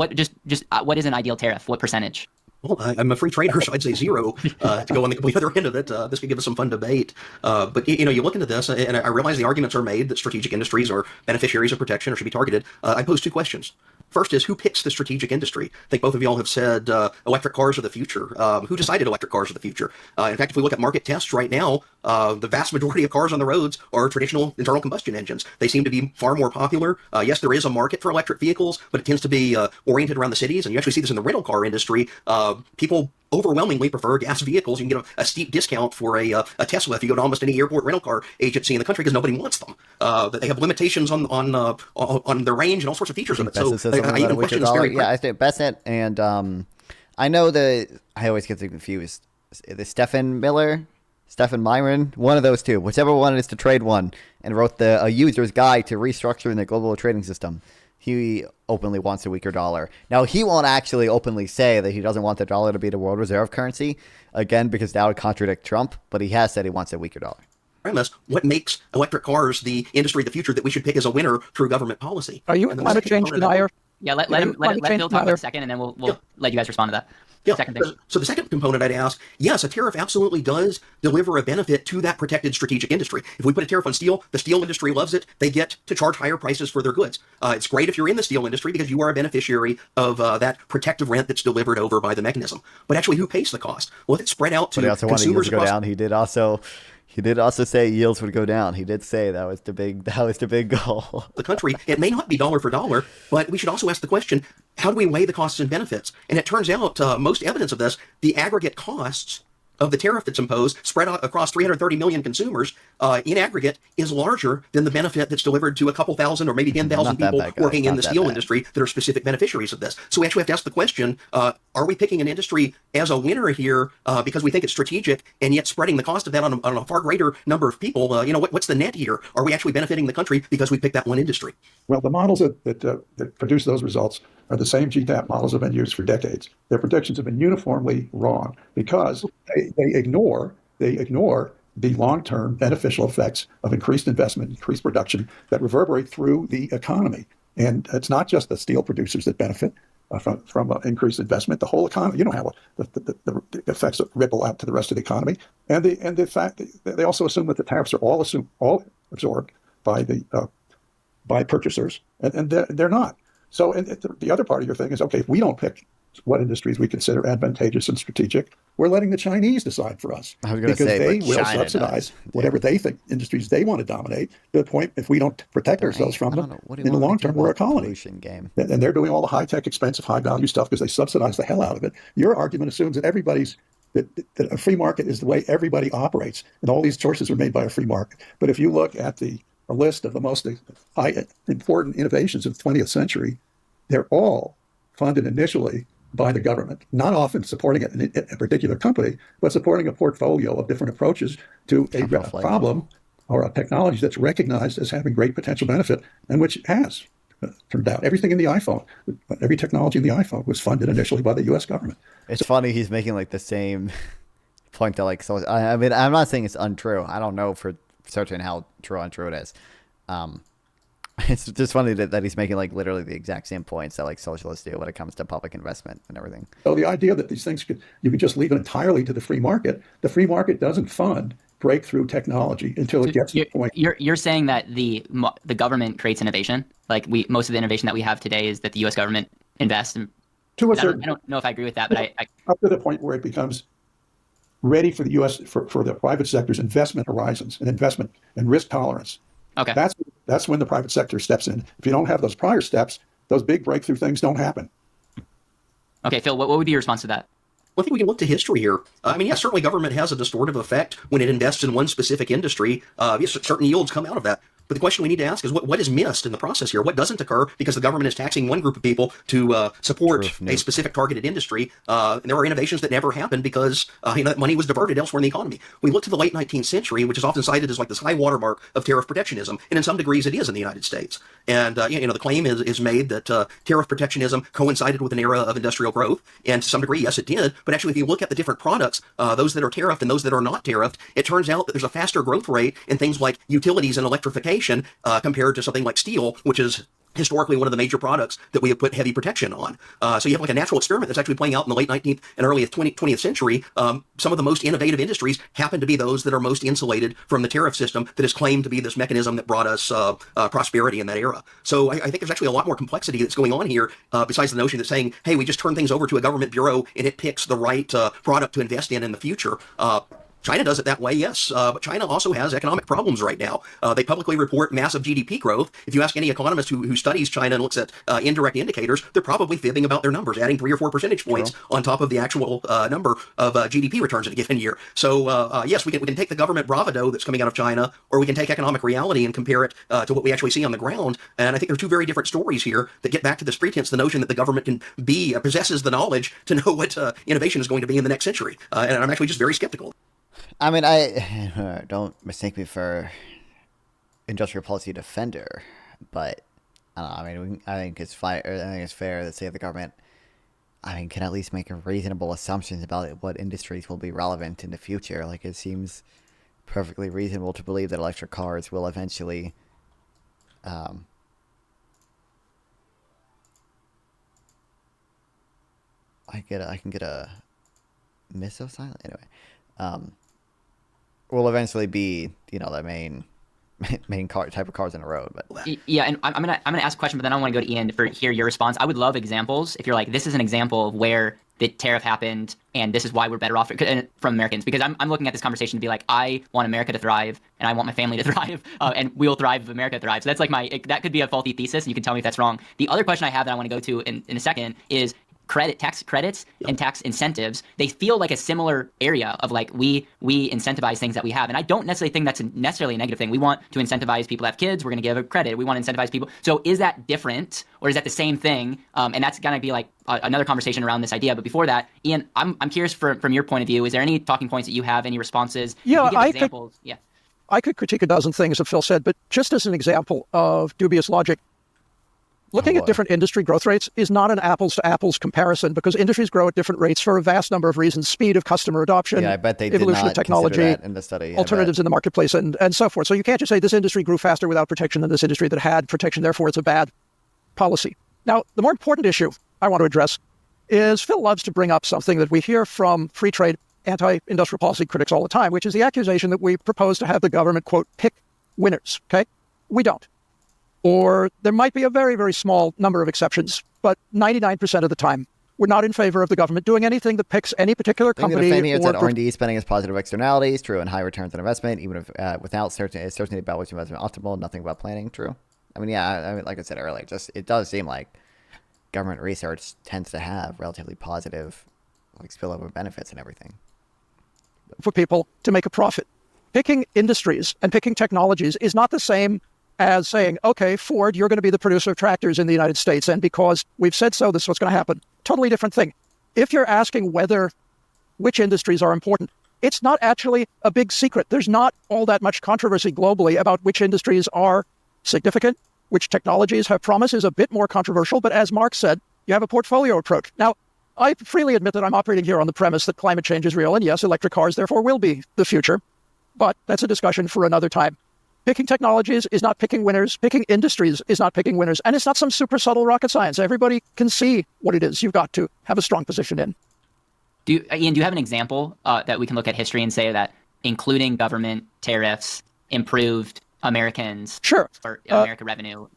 What is an ideal tariff? What percentage? Well, I'm a free trader, so I'd say 0 to go on the complete other end of it. This could give us some fun debate. But, you look into this, and I realize the arguments are made that strategic industries are beneficiaries of protection or should be targeted. I pose 2 questions. First is, who picks the strategic industry? I think both of y'all have said electric cars are the future. Who decided electric cars are the future? In fact, if we look at market tests right now, the vast majority of cars on the roads are traditional internal combustion engines. They seem to be far more popular. Yes, there is a market for electric vehicles, but it tends to be oriented around the cities. And you actually see this in the rental car industry. People overwhelmingly prefer gas vehicles. You can get a steep discount for a Tesla if you go to almost any airport rental car agency in the country because nobody wants them. That they have limitations on their range and all sorts of features of it. So I even question this very. Yeah, I think Bassett and I know that I always get confused. The Stephen Myron, one of those two, whichever one is to trade one, and wrote a user's guide to restructuring the global trading system. He openly wants a weaker dollar. Now, he won't actually openly say that he doesn't want the dollar to be the world reserve currency, again, because that would contradict Trump, but he has said he wants a weaker dollar. What makes electric cars the industry of the future that we should pick as a winner through government policy? Are you a climate change denier? Yeah, let Phil talk about a second, and then we'll let you guys respond to that. Yeah. Second thing. So the second component I'd ask, yes, a tariff absolutely does deliver a benefit to that protected strategic industry. If we put a tariff on steel, the steel industry loves it. They get to charge higher prices for their goods. It's great if you're in the steel industry because you are a beneficiary of that protective rent that's delivered over by the mechanism. But actually, who pays the cost? Well, if it's spread out to consumers go down. He did also say yields would go down. He did say that was the big goal. The country, it may not be dollar for dollar, but we should also ask the question, how do we weigh the costs and benefits? And it turns out, most evidence of this, the aggregate costs of the tariff that's imposed, spread out across 330 million consumers, in aggregate, is larger than the benefit that's delivered to a couple thousand or maybe 10,000 people working in the steel industry that are specific beneficiaries of this. So we actually have to ask the question, are we picking an industry as a winner here because we think it's strategic and yet spreading the cost of that on a far greater number of people? What's the net here? Are we actually benefiting the country because we picked that one industry? Well, the models that produce those results are the same GTAP models that have been used for decades. Their predictions have been uniformly wrong because they ignore the long-term beneficial effects of increased investment, increased production that reverberate through the economy. And it's not just the steel producers that benefit. from increased investment. The whole economy, you know how the effects ripple out to the rest of the economy, and the fact that they also assume that the tariffs are all absorbed by purchasers, and they're not. So, and the other part of your thing is, okay, if we don't pick what industries we consider advantageous and strategic, we're letting the Chinese decide for us, because they will subsidize whatever they think industries they want to dominate. To the point, if we don't protect ourselves from them, in the long term, we're a colony. Game. And they're doing all the high-tech, expensive, high-value stuff because they subsidize the hell out of it. Your argument assumes that that a free market is the way everybody operates, and all these choices are made by a free market. But if you look at a list of the most important innovations of the 20th century, they're all funded initially by the government, not often supporting it in a particular company, but supporting a portfolio of different approaches to a problem or a technology that's recognized as having great potential benefit, and which has turned out. Everything in the iPhone, every technology in the iPhone was funded initially by the U.S. government. It's funny he's making like the same point that I mean, I'm not saying it's untrue. I don't know for certain how true or untrue it is. It's just funny that he's making like literally the exact same points that like socialists do when it comes to public investment and everything. So the idea that these things you could just leave it entirely to the free market doesn't fund breakthrough technology until it gets to the point. You're saying that the government creates innovation? Like most of the innovation that we have today is that the U.S. government invests in. To a certain, I don't know if I agree with that, but I up to the point where it becomes ready for the U.S. for the private sector's investment horizons and investment and risk tolerance. Okay. That's when the private sector steps in. If you don't have those prior steps, those big breakthrough things don't happen. Okay, Phil, what would be your response to that? Well, I think we can look to history here. I mean, yes, certainly government has a distortive effect when it invests in one specific industry. Yes, certain yields come out of that. But the question we need to ask is what is missed in the process here? What doesn't occur because the government is taxing one group of people to support a specific targeted industry? And there are innovations that never happened because that money was diverted elsewhere in the economy. We look to the late 19th century, which is often cited as like this high watermark of tariff protectionism, and in some degrees it is in the United States. And the claim is made that tariff protectionism coincided with an era of industrial growth, and to some degree, yes, it did. But actually, if you look at the different products, those that are tariffed and those that are not tariffed, it turns out that there's a faster growth rate in things like utilities and electrification compared to something like steel, which is historically one of the major products that we have put heavy protection on. So you have like a natural experiment that's actually playing out in the late 19th and early 20th century. Some of the most innovative industries happen to be those that are most insulated from the tariff system that is claimed to be this mechanism that brought us prosperity in that era. So I think there's actually a lot more complexity that's going on here besides the notion that saying, hey, we just turn things over to a government bureau and it picks the right product to invest in the future. China does it that way, yes, but China also has economic problems right now. They publicly report massive GDP growth. If you ask any economist who studies China and looks at indirect indicators, they're probably fibbing about their numbers, adding 3 or 4 percentage points on top of the actual number of GDP returns in a given year. So yes, we can take the government bravado that's coming out of China, or we can take economic reality and compare it to what we actually see on the ground. And I think there are two very different stories here that get back to this pretense, the notion that the government can possesses the knowledge to know what innovation is going to be in the next century. And I'm actually just very skeptical. I mean, I don't mistake me for industrial policy defender, but I don't know. I mean, I think it's fair to say the government, can at least make reasonable assumptions about what industries will be relevant in the future. Like, it seems perfectly reasonable to believe that electric cars will eventually, I can get a missile silent anyway. Will eventually be, the main car type of cars on the road. But yeah, and I'm gonna ask a question, but then I want to go to Ian for hear your response. I would love examples if you're like, this is an example of where the tariff happened and this is why we're better off from Americans, because I'm looking at this conversation to be like, I want America to thrive and I want my family to thrive, and we'll thrive if America thrives. So that's like that could be a faulty thesis, and you can tell me if that's wrong. The other question I have that I want to go to in a second is tax credits and tax incentives. They feel like a similar area of like we incentivize things that we have, and I don't necessarily think that's necessarily a negative thing. We want to incentivize people to have kids. We're going to give a credit. We want to incentivize people. So is that different, or is that the same thing? And that's going to be like another conversation around this idea. But before that, Ian, I'm curious from your point of view. Is there any talking points that you have? Any responses? Yeah, examples. I could critique a dozen things that Phil said, but just as an example of dubious logic, looking at different industry growth rates is not an apples-to-apples comparison, because industries grow at different rates for a vast number of reasons: speed of customer adoption, I bet they evolution did not of technology, that in the study. alternatives in the marketplace, and so forth. So you can't just say this industry grew faster without protection than this industry that had protection, therefore it's a bad policy. Now, the more important issue I want to address is Phil loves to bring up something that we hear from free trade anti-industrial policy critics all the time, which is the accusation that we propose to have the government, quote, pick winners, okay? We don't. Or there might be a very, very small number of exceptions, but 99% of the time, we're not in favor of the government doing anything that picks any particular company. That R&D spending has positive externalities, true, and high returns on investment, even if without certainty about which investment optimal, nothing about planning, true. I mean, yeah, I mean, like I said earlier, it does seem like government research tends to have relatively positive like spillover benefits and everything. For people to make a profit. Picking industries and picking technologies is not the same as saying, okay, Ford, you're going to be the producer of tractors in the United States, and because we've said so, this is what's going to happen. Totally different thing. If you're asking which industries are important, it's not actually a big secret. There's not all that much controversy globally about which industries are significant, which technologies have promise is a bit more controversial, but as Mark said, you have a portfolio approach. Now, I freely admit that I'm operating here on the premise that climate change is real, and yes, electric cars therefore will be the future, but that's a discussion for another time. Picking technologies is not picking winners. Picking industries is not picking winners. And it's not some super subtle rocket science. Everybody can see what it is you've got to have a strong position in. Ian, do you have an example that we can look at history and say that including government tariffs improved Americans Sure. or American revenue?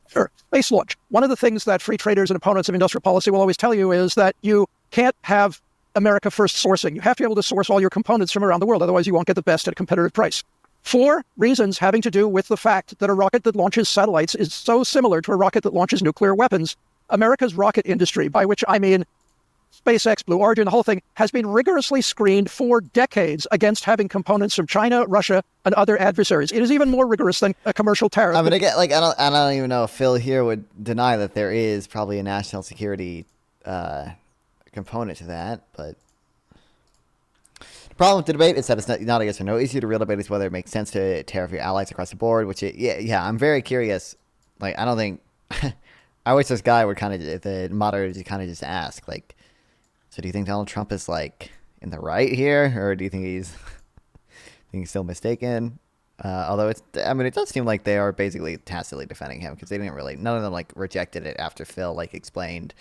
Sure. Base launch. One of the things that free traders and opponents of industrial policy will always tell you is that you can't have America first sourcing. You have to be able to source all your components from around the world. Otherwise, you won't get the best at a competitive price. 4 reasons having to do with the fact that a rocket that launches satellites is so similar to a rocket that launches nuclear weapons. America's rocket industry, by which I mean SpaceX, Blue Origin, the whole thing, has been rigorously screened for decades against having components from China, Russia, and other adversaries. It is even more rigorous than a commercial tariff. I mean, again, like I don't even know if Phil here would deny that there is probably a national security component to that, but the problem with the debate is that it's not a yes or no issue. The real debate is whether it makes sense to tariff your allies across the board, I'm very curious. Like, I don't think, I wish this guy would the moderator would kind of just ask, like, so do you think Donald Trump is, like, in the right here? Or do you think he's still mistaken? Although it does seem like they are basically tacitly defending him because none of them, like, rejected it after Phil, like, explained,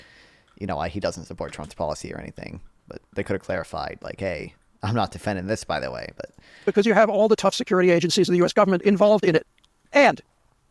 why he doesn't support Trump's policy or anything. But they could have clarified, like, hey, I'm not defending this, by the way, but because you have all the tough security agencies of the U.S. government involved in it. And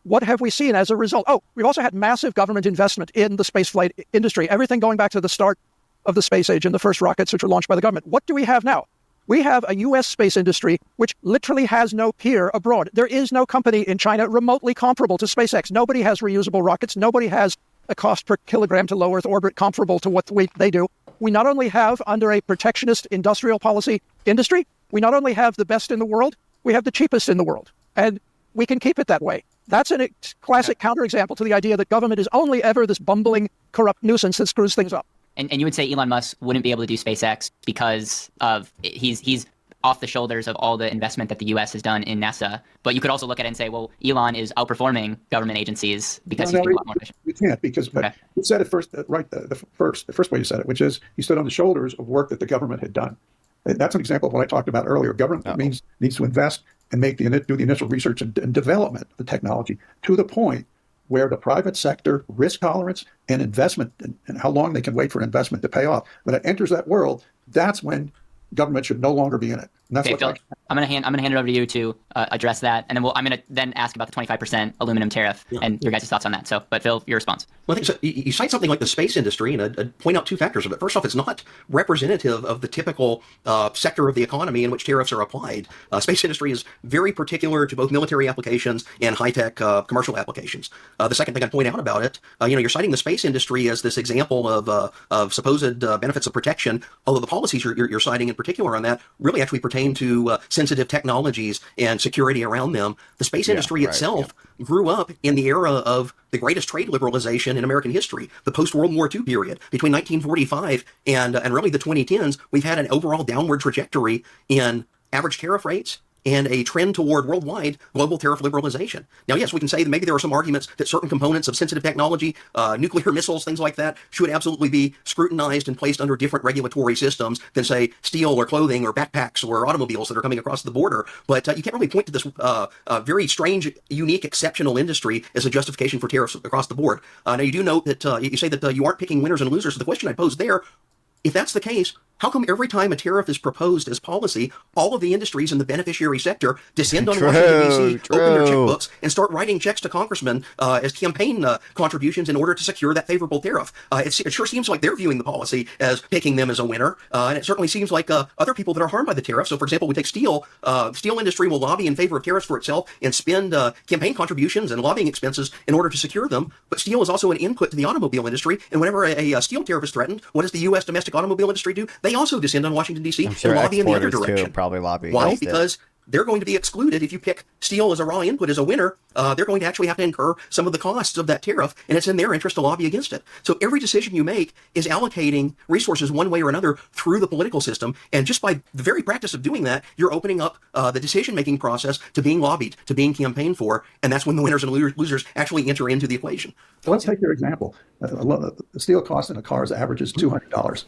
what have we seen as a result? Oh, we've also had massive government investment in the spaceflight industry, everything going back to the start of the space age and the first rockets which were launched by the government. What do we have now? We have a U.S. space industry which literally has no peer abroad. There is no company in China remotely comparable to SpaceX. Nobody has reusable rockets. Nobody has a cost per kilogram to low Earth orbit comparable to what they do. We not only have, under a protectionist industrial policy industry, we not only have the best in the world, we have the cheapest in the world. And we can keep it that way. That's a classic counterexample to the idea that government is only ever this bumbling, corrupt nuisance that screws things up. And you would say Elon Musk wouldn't be able to do SpaceX because of he's off the shoulders of all the investment that the U.S. has done in NASA. But you could also look at it and say, well, Elon is outperforming government agencies because he's being a lot more efficient. You can't because you said it first, right? The first way you said it, which is he stood on the shoulders of work that the government had done. And that's an example of what I talked about earlier. Government needs to invest and do the initial research and development of the technology to the point where the private sector risk tolerance and investment and how long they can wait for investment to pay off. When it enters that world, that's when government should no longer be in it. And that's okay, Phil, I'm gonna hand it over to you to address that, and then I'm gonna then ask about the 25% aluminum tariff and your guys' thoughts on that. So, but Phil, your response. Well, I think so. You cite something like the space industry, and I'd point out 2 factors of it. First off, it's not representative of the typical sector of the economy in which tariffs are applied. Space industry is very particular to both military applications and high-tech commercial applications. The second thing I'd point out about it, you're citing the space industry as this example of supposed benefits of protection, although the policies you're citing in particular on that really actually pertain to sensitive technologies and security around them. The space industry itself grew up in the era of the greatest trade liberalization in American history, the post-World War II period. Between 1945 and really the 2010s, we've had an overall downward trajectory in average tariff rates and a trend toward worldwide global tariff liberalization. Now, yes, we can say that maybe there are some arguments that certain components of sensitive technology, nuclear missiles, things like that, should absolutely be scrutinized and placed under different regulatory systems than, say, steel or clothing or backpacks or automobiles that are coming across the border. But you can't really point to this very strange, unique, exceptional industry as a justification for tariffs across the board. Now, you do note that you say that you aren't picking winners and losers. So the question I pose there, if that's the case, how come every time a tariff is proposed as policy, all of the industries in the beneficiary sector descend on Washington, D.C., open their checkbooks, and start writing checks to congressmen as campaign contributions in order to secure that favorable tariff? It sure seems like they're viewing the policy as picking them as a winner, and it certainly seems like other people that are harmed by the tariff. So, for example, we take steel. The steel industry will lobby in favor of tariffs for itself and spend campaign contributions and lobbying expenses in order to secure them. But steel is also an input to the automobile industry, and whenever a steel tariff is threatened, what does the U.S. domestic automobile industry do? They also descend on Washington, D.C. and lobby in the other direction. Too, probably lobby. Why? Because they're going to be excluded. If you pick steel as a raw input as a winner, they're going to actually have to incur some of the costs of that tariff, and it's in their interest to lobby against it. So every decision you make is allocating resources one way or another through the political system, and just by the very practice of doing that, you're opening up the decision-making process to being lobbied, to being campaigned for, and that's when the winners and losers actually enter into the equation. So let's take your example. The steel cost in a car's average is $200.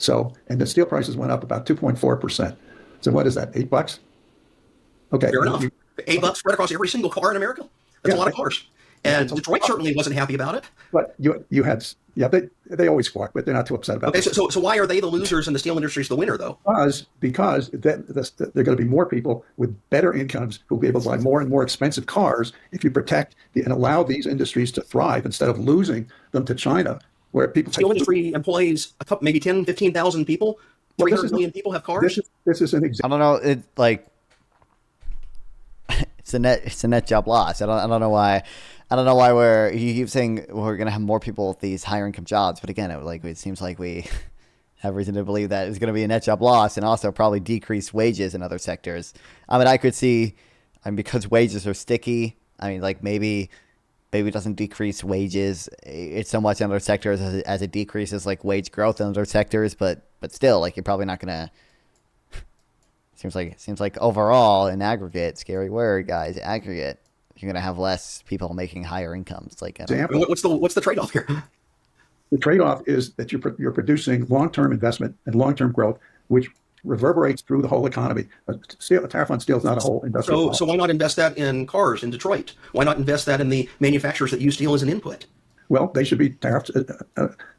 So, and the steel prices went up about 2.4%. So what is that, $8? Okay. Fair enough. $8 spread across every single car in America. That's a lot of cars. And Detroit certainly wasn't happy about it. But you had, they always squawk, but they're not too upset about it. Okay, so why are they the losers and the steel industry is the winner, though? Because there are going to be more people with better incomes who will be able to buy more and more expensive cars if you protect and allow these industries to thrive instead of losing them to China, where people... Steel industry employs a couple, maybe 10, 15,000 people. 300 million people have cars. This is an example. I don't know. It like it's a net job loss. I don't know why. I don't know why you keep saying we're going to have more people with these higher income jobs, but again, it seems like we have reason to believe that it's going to be a net job loss and also probably decrease wages in other sectors. I mean, I could see, because wages are sticky. I mean, like maybe it doesn't decrease wages it's so much in other sectors as it decreases like wage growth in other sectors, but still, like you're probably not going to. Seems like overall in aggregate, scary word, guys. Aggregate, you're gonna have less people making higher incomes. Like, what's the trade-off here? The trade-off is that you're producing long-term investment and long-term growth, which reverberates through the whole economy. A tariff on steel is not a whole industrial. So why not invest that in cars in Detroit? Why not invest that in the manufacturers that use steel as an input? Well, they should be tariffed.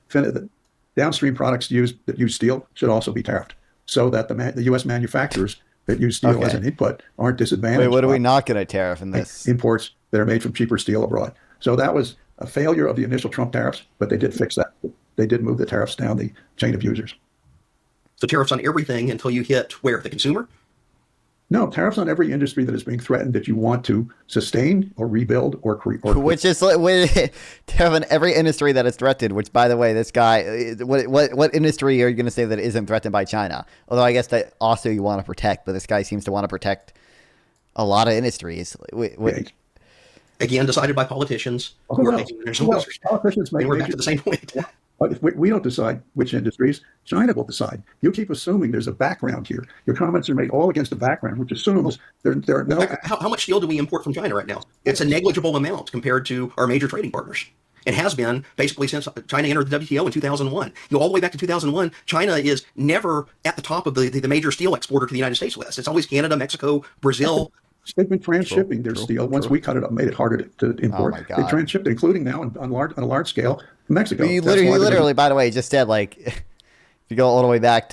The downstream products that use steel should also be tariffed, so that the U.S. manufacturers that use steel as an input aren't disadvantaged. Wait, what are we not going to tariff in this? Imports that are made from cheaper steel abroad. So that was a failure of the initial Trump tariffs, but they did fix that. They did move the tariffs down the chain of users. So tariffs on everything until you hit where? The consumer? No, tariffs on every industry that is being threatened that you want to sustain or rebuild or create. Which is tariff on every industry that is threatened. Which, by the way, this guy, what industry are you going to say that isn't threatened by China? Although I guess that also you want to protect, but this guy seems to want to protect a lot of industries. Again, decided by politicians. Politicians make. We're back to the same point. But if we don't decide which industries, China will decide. You keep assuming there's a background here. Your comments are made all against the background, which assumes there are no... How much steel do we import from China right now? It's a negligible amount compared to our major trading partners. It has been basically since China entered the WTO in 2001. You go all the way back to 2001, China is never at the top of the major steel exporter to the United States list. It's always Canada, Mexico, Brazil. They've been transshipping their steel. Once we cut it up, made it harder to import. Oh my God. They transshipped, including now on a large scale, Mexico. You literally, by the way, just said like, if you go all the way back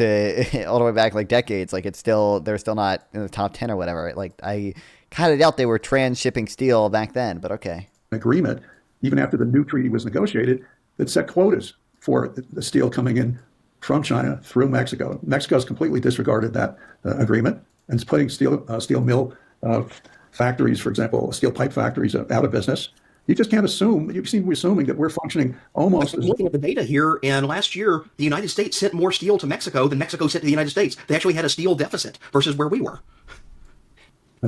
like decades, like they're still not in the top 10 or whatever. Like I kind of doubt they were transshipping steel back then, but okay. Agreement, even after the new treaty was negotiated, that set quotas for the steel coming in from China through Mexico. Mexico's completely disregarded that agreement and is putting steel mill factories, for example, steel pipe factories out of business. You just can't assume. You seem to be assuming that we're functioning almost. I'm looking at the data here, and last year the United States sent more steel to Mexico than Mexico sent to the United States. They actually had a steel deficit versus where we were.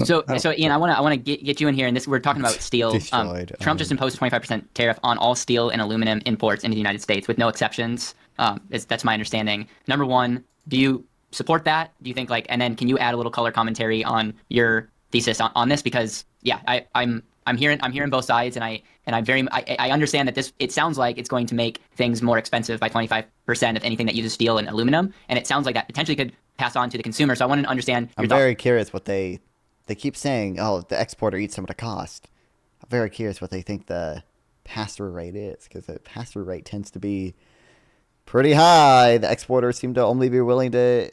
So Ian, I want to get you in here, and we're talking about steel. Trump just imposed a 25% tariff on all steel and aluminum imports into the United States with no exceptions. That's my understanding. Number one, do you support that? Do you think and then can you add a little color commentary on your thesis on this? Because yeah, I'm hearing both sides, and I understand that it sounds like it's going to make things more expensive by 25% of anything that uses steel and aluminum, and it sounds like that potentially could pass on to the consumer. So I want to understand your I'm very curious what they keep saying. Oh, the exporter eats some of the cost. I'm very curious what they think the pass-through rate is, because the pass-through rate tends to be pretty high. The exporters seem to only be willing to,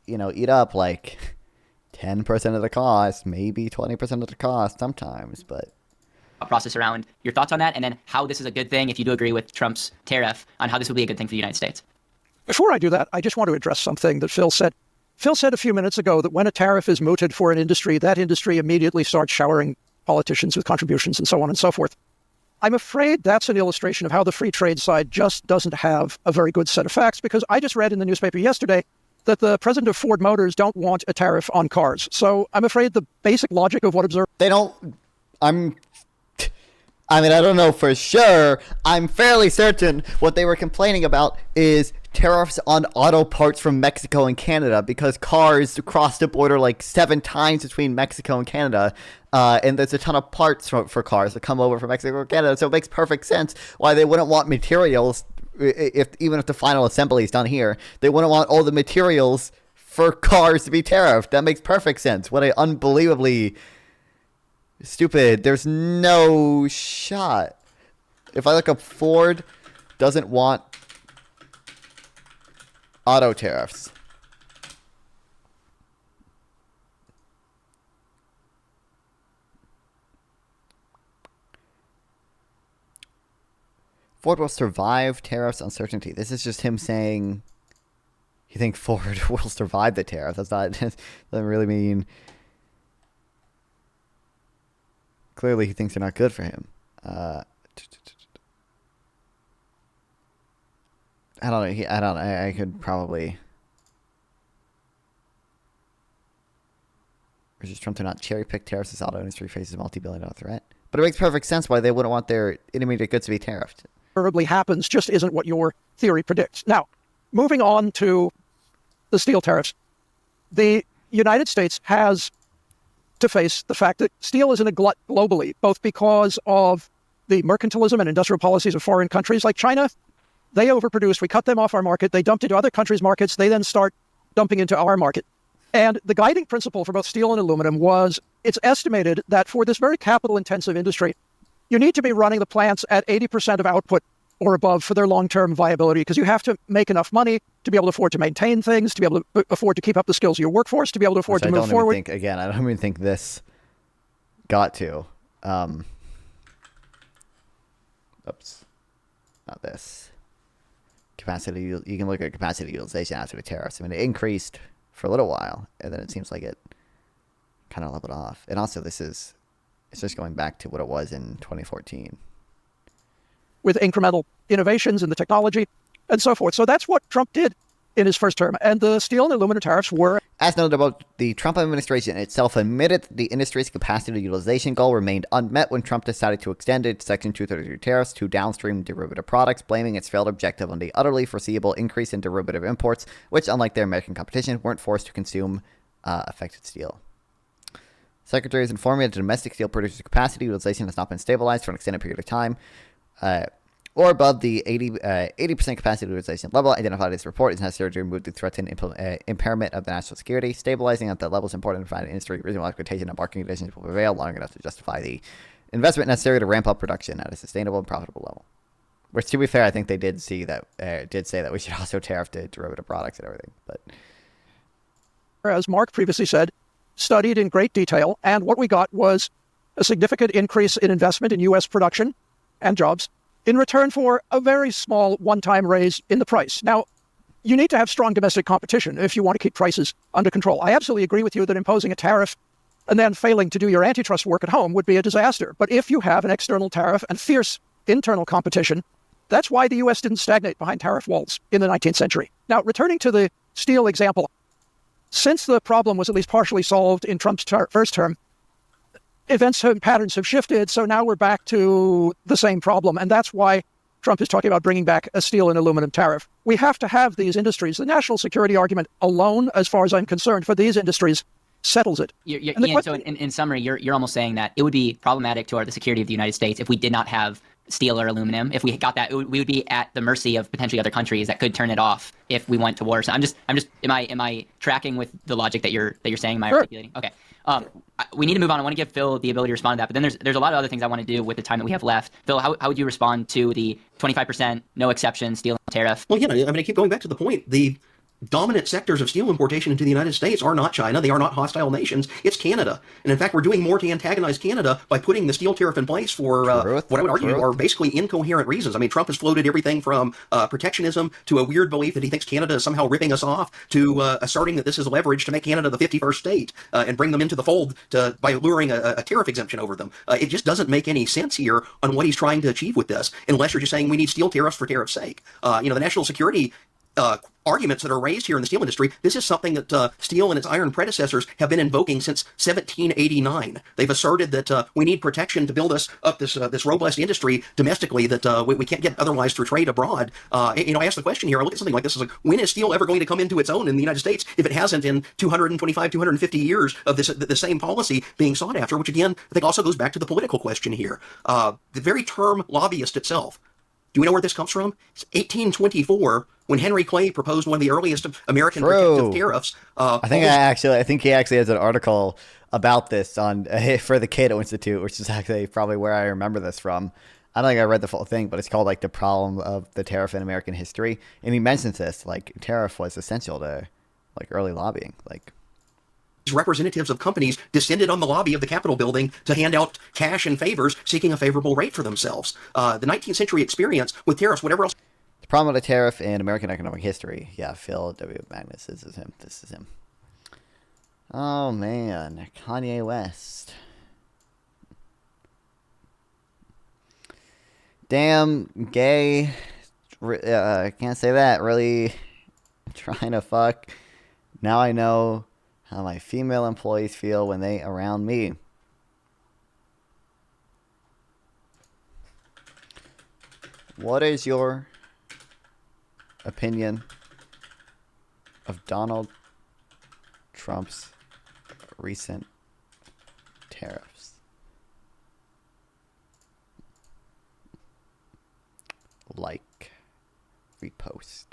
eat up 10% of the cost, maybe 20% of the cost sometimes, but process around your thoughts on that, and then how this is a good thing, if you do agree with Trump's tariff, on how this would be a good thing for the United States. Before I do that, I just want to address something that Phil said. Phil said a few minutes ago that when a tariff is mooted for an industry, that industry immediately starts showering politicians with contributions and so on and so forth. I'm afraid that's an illustration of how the free trade side just doesn't have a very good set of facts, because I just read in the newspaper yesterday that the president of Ford Motors don't want a tariff on cars. So I'm afraid the basic logic of what observers... They don't... I don't know for sure. I'm fairly certain what they were complaining about is tariffs on auto parts from Mexico and Canada, because cars cross the border 7 times between Mexico and Canada, and there's a ton of parts for cars that come over from Mexico and Canada, so it makes perfect sense why they wouldn't want materials, even if the final assembly is done here, they wouldn't want all the materials for cars to be tariffed. That makes perfect sense. What a unbelievably stupid. There's no shot. If I look up, Ford doesn't want auto tariffs. Ford will survive tariffs uncertainty. This is just him saying he thinks Ford will survive the tariff. That's not, doesn't really mean. Clearly, he thinks they're not good for him. I don't know. I could probably. Urges Trump to not cherry pick tariffs as auto industry faces multi-billion-dollar threat. But it makes perfect sense why they wouldn't want their intermediate goods to be tariffed. Probably happens just isn't what your theory predicts. Now, moving on to the steel tariffs, the United States has to face the fact that steel is in a glut globally, both because of the mercantilism and industrial policies of foreign countries like China. They overproduced. We cut them off our market. They dumped into other countries' markets. They then start dumping into our market. And the guiding principle for both steel and aluminum was it's estimated that for this very capital-intensive industry, you need to be running the plants at 80% of output or above for their long-term viability, because you have to make enough money to be able to afford to maintain things, to be able to afford to keep up the skills of your workforce, to be able to afford to move forward. I don't even think this got to. Oops. Not this. Capacity. You can look at capacity utilization after the tariffs. I mean, it increased for a little while, and then it seems like it kind of leveled off. And also, it's just going back to what it was in 2014. With incremental innovations in the technology and so forth. So that's what Trump did in his first term. And the steel and aluminum tariffs were... As noted about, the Trump administration itself admitted the industry's capacity utilization goal remained unmet when Trump decided to extend its Section 232 tariffs to downstream derivative products, blaming its failed objective on the utterly foreseeable increase in derivative imports, which, unlike their American competition, weren't forced to consume affected steel. Secretary is informing that domestic steel producers' capacity utilization has not been stabilized for an extended period of time, or above the 80% capacity utilization level identified in this report is necessary to remove the threatened impairment of the national security. Stabilizing at that level is important to provide an industry reasonable expectation of market conditions will prevail long enough to justify the investment necessary to ramp up production at a sustainable and profitable level. Which, to be fair, I think they did say that we should also tariff the derivative products and everything. But as Mark previously said, studied in great detail, and what we got was a significant increase in investment in U.S. production and jobs in return for a very small one-time raise in the price. Now, you need to have strong domestic competition if you want to keep prices under control. I absolutely agree with you that imposing a tariff and then failing to do your antitrust work at home would be a disaster. But if you have an external tariff and fierce internal competition, that's why the U.S. didn't stagnate behind tariff walls in the 19th century. Now, returning to the steel example, since the problem was at least partially solved in Trump's first term, events and patterns have shifted, so now we're back to the same problem. And that's why Trump is talking about bringing back a steel and aluminum tariff. We have to have these industries. The national security argument alone, as far as I'm concerned, for these industries settles it. Ian, so in summary, you're almost saying that it would be problematic to the security of the United States if we did not have steel or aluminum. If we got that, we would be at the mercy of potentially other countries that could turn it off if we went to war. So am I tracking with the logic that you're saying? Am I articulating? Okay. We need to move on. I want to give Phil the ability to respond to that, but then there's a lot of other things I want to do with the time that we have left. Phil, how would you respond to the 25% no exception steel tariff? Well, I keep going back to the point. The dominant sectors of steel importation into the United States are not China. They are not hostile nations. It's Canada. And in fact, we're doing more to antagonize Canada by putting the steel tariff in place for what I would argue are basically incoherent reasons. I mean, Trump has floated everything from protectionism to a weird belief that he thinks Canada is somehow ripping us off to asserting that this is leverage to make Canada the 51st state and bring them into the fold by luring a tariff exemption over them. It just doesn't make any sense here on what he's trying to achieve with this, unless you're just saying we need steel tariffs for tariff's sake. The national security arguments that are raised here in the steel industry, this is something that steel and its iron predecessors have been invoking since 1789. They've asserted that we need protection to build us up this robust industry domestically that we can't get otherwise through trade abroad. I ask the question here, I look at something like this, is like, when is steel ever going to come into its own in the United States if it hasn't in 225, 250 years of the same policy being sought after, which again, I think also goes back to the political question here. The very term lobbyist itself, do we know where this comes from? It's 1824, when Henry Clay proposed one of the earliest American protective tariffs. I think he actually has an article about this on for the Cato Institute, which is actually probably where I remember this from. I don't think I read the full thing, but it's called like the problem of the tariff in American history, and he mentions this like tariff was essential to like early lobbying, like. Representatives of companies descended on the lobby of the Capitol building to hand out cash and favors, seeking a favorable rate for themselves. The 19th century experience with tariffs, whatever else. The problem with the tariff in American economic history. Yeah, Phil W. Magnus. This is him. Oh, man. Kanye West. Damn, gay. Can't say that. Really trying to fuck. Now I know how my female employees feel when they around me. What is your opinion of Donald Trump's recent tariffs? Like, repost.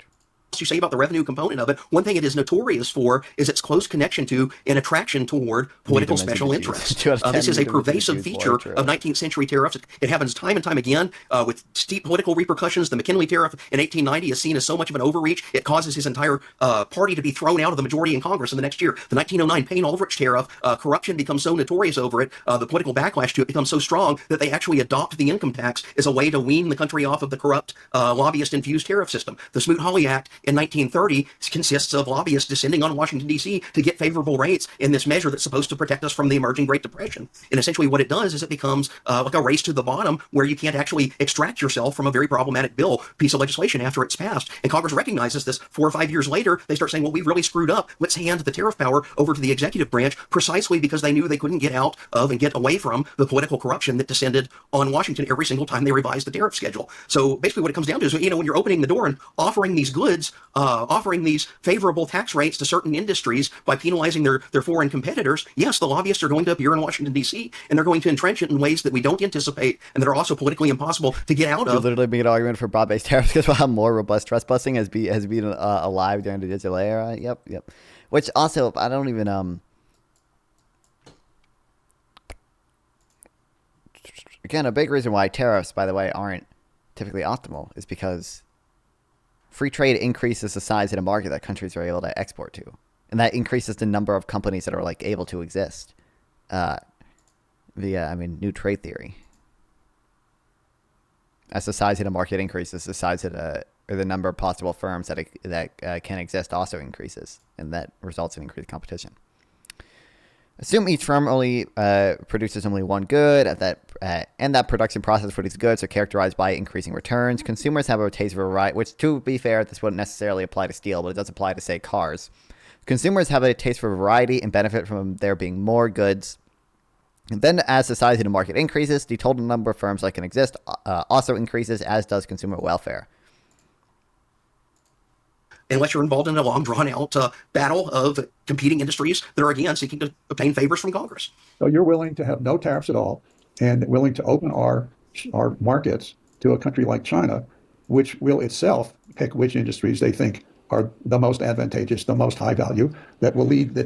You say about the revenue component of it, one thing it is notorious for is its close connection to and attraction toward political special interests. This is a pervasive feature of 19th century tariffs. It happens time and time again with steep political repercussions. The McKinley tariff in 1890 is seen as so much of an overreach, it causes his entire party to be thrown out of the majority in Congress in the next year. The 1909 Payne-Aldrich tariff, corruption becomes so notorious over it, the political backlash to it becomes so strong that they actually adopt the income tax as a way to wean the country off of the corrupt lobbyist-infused tariff system. The Smoot-Hawley Act in 1930 consists of lobbyists descending on Washington, D.C. to get favorable rates in this measure that's supposed to protect us from the emerging Great Depression. And essentially what it does is it becomes like a race to the bottom where you can't actually extract yourself from a very problematic piece of legislation after it's passed. And Congress recognizes this 4 or 5 years later. They start saying, well, we've really screwed up. Let's hand the tariff power over to the executive branch, precisely because they knew they couldn't get out of and get away from the political corruption that descended on Washington every single time they revised the tariff schedule. So basically what it comes down to is, when you're opening the door and offering these goods, offering these favorable tax rates to certain industries by penalizing their foreign competitors, yes, the lobbyists are going to appear in Washington, D.C., and they're going to entrench it in ways that we don't anticipate and that are also politically impossible to get out of. Literally being an argument for broad-based tariffs because we'll have more robust trust busting has been alive during the digital era. Yep. Which also, I don't even... Again, a big reason why tariffs, by the way, aren't typically optimal is because free trade increases the size of the market that countries are able to export to. And that increases the number of companies that are like able to exist via, new trade theory. As the size of the market increases, the size of the number of possible firms that can exist also increases. And that results in increased competition. Assume each firm only produces only one good, and that production process for these goods are characterized by increasing returns. Consumers have a taste for variety, which, to be fair, this wouldn't necessarily apply to steel, but it does apply to, say, cars. Consumers have a taste for variety and benefit from there being more goods And then as the size of the market increases, the total number of firms that can exist also increases, as does consumer welfare. Unless you're involved in a long, drawn-out battle of competing industries that are, again, seeking to obtain favors from Congress. So you're willing to have no tariffs at all and willing to open our markets to a country like China, which will itself pick which industries they think are the most advantageous, the most high value, that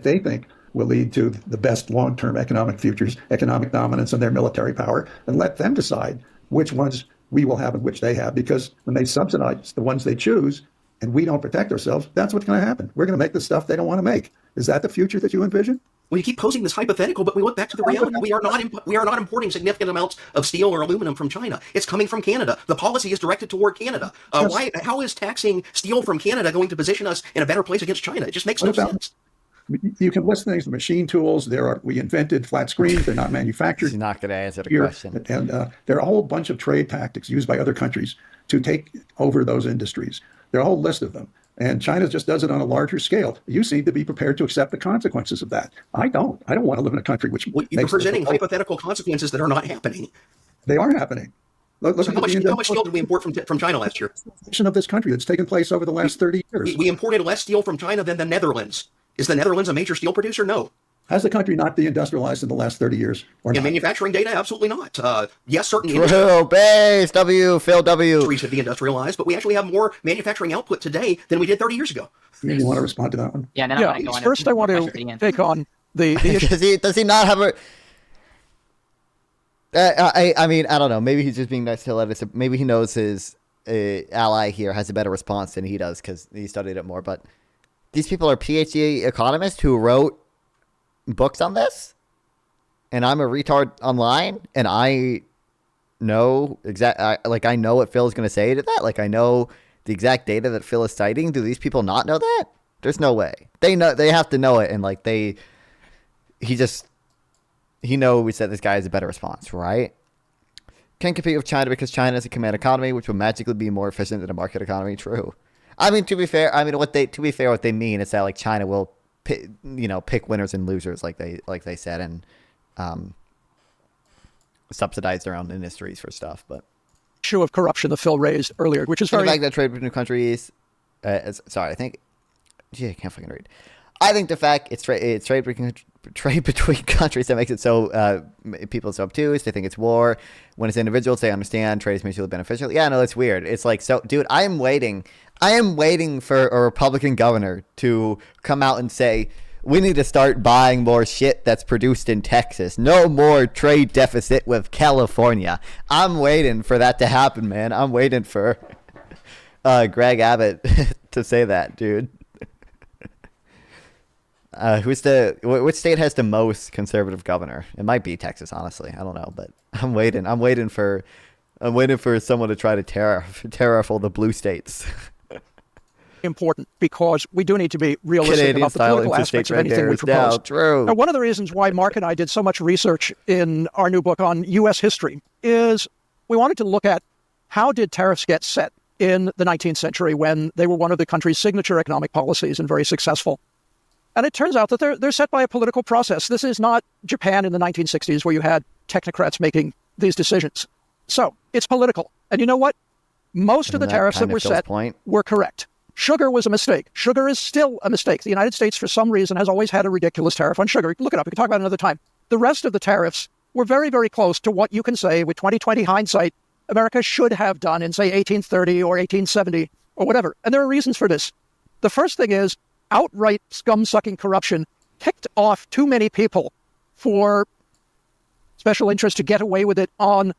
they think will lead to the best long-term economic futures, economic dominance, and their military power, and let them decide which ones we will have and which they have. Because when they subsidize the ones they choose, and we don't protect ourselves, that's what's going to happen. We're going to make the stuff they don't want to make. Is that the future that you envision? Well, you keep posing this hypothetical, but we look back to the reality. We are not importing significant amounts of steel or aluminum from China. It's coming from Canada. The policy is directed toward Canada. How is taxing steel from Canada going to position us in a better place against China? It just makes no sense. You can list things, machine tools. We invented flat screens. They're not manufactured. He's not going to answer the question. And there are a whole bunch of trade tactics used by other countries to take over those industries. There are a whole list of them. And China just does it on a larger scale. You seem to be prepared to accept the consequences of that. I don't. I don't want to live in a country which you're presenting hypothetical consequences that are not happening. They are happening. Look so how much steel did we import from China last year? Of this country that's taken place over the last 30 years. We imported less steel from China than the Netherlands. Is the Netherlands a major steel producer? No. Has the country not deindustrialized in the last 30 years? Or in manufacturing data, absolutely not. Yes, certain True, base, W, Phil W. industries have deindustrialized, but we actually have more manufacturing output today than we did 30 years ago. You want to respond to that one? Yeah, no, first I want to take on the issue. does he not have a... I mean, I don't know. Maybe he's just being nice to let us... Maybe he knows his ally here has a better response than he does because he studied it more, but these people are PhD economists who wrote books on this, and I'm a retard online, and I know I know what Phil is going to say to that. Like, I know the exact data that Phil is citing. Do these people not know that? There's no way. They know. They have to know it, and like he knows that this guy has a better response, right? Can't compete with China because China is a command economy, which will magically be more efficient than a market economy. True. I mean, to be fair, what they mean is that like China will pick winners and losers, like they said, and subsidize their own industries for stuff. But issue of corruption that Phil raised earlier, which is very... The fact that trade between countries... I can't fucking read. I think the fact it's trade between countries that makes it so people are so obtuse. They think it's war. When it's individuals, they understand trade is mutually beneficial. Yeah, no, that's weird. It's like, so, dude, I am waiting for a Republican governor to come out and say, we need to start buying more shit that's produced in Texas. No more trade deficit with California. I'm waiting for that to happen, man. I'm waiting for Greg Abbott to say that, dude. Which state has the most conservative governor? It might be Texas, honestly. I don't know, but I'm waiting for someone to try to tariff all the blue states. Important because we do need to be realistic about the political aspects of anything we propose. True. Now, one of the reasons why Mark and I did so much research in our new book on U.S. history is we wanted to look at how did tariffs get set in the 19th century when they were one of the country's signature economic policies and very successful. And it turns out that they're set by a political process. This is not Japan in the 1960s where you had technocrats making these decisions. So it's political. And you know what? Most of the tariffs that were set were correct. Sugar was a mistake. Sugar is still a mistake. The United States, for some reason, has always had a ridiculous tariff on sugar. Look it up. We can talk about it another time. The rest of the tariffs were very, very close to what you can say with 2020 hindsight America should have done in, say, 1830 or 1870 or whatever. And there are reasons for this. The first thing is outright scum-sucking corruption ticked off too many people for special interest to get away with it on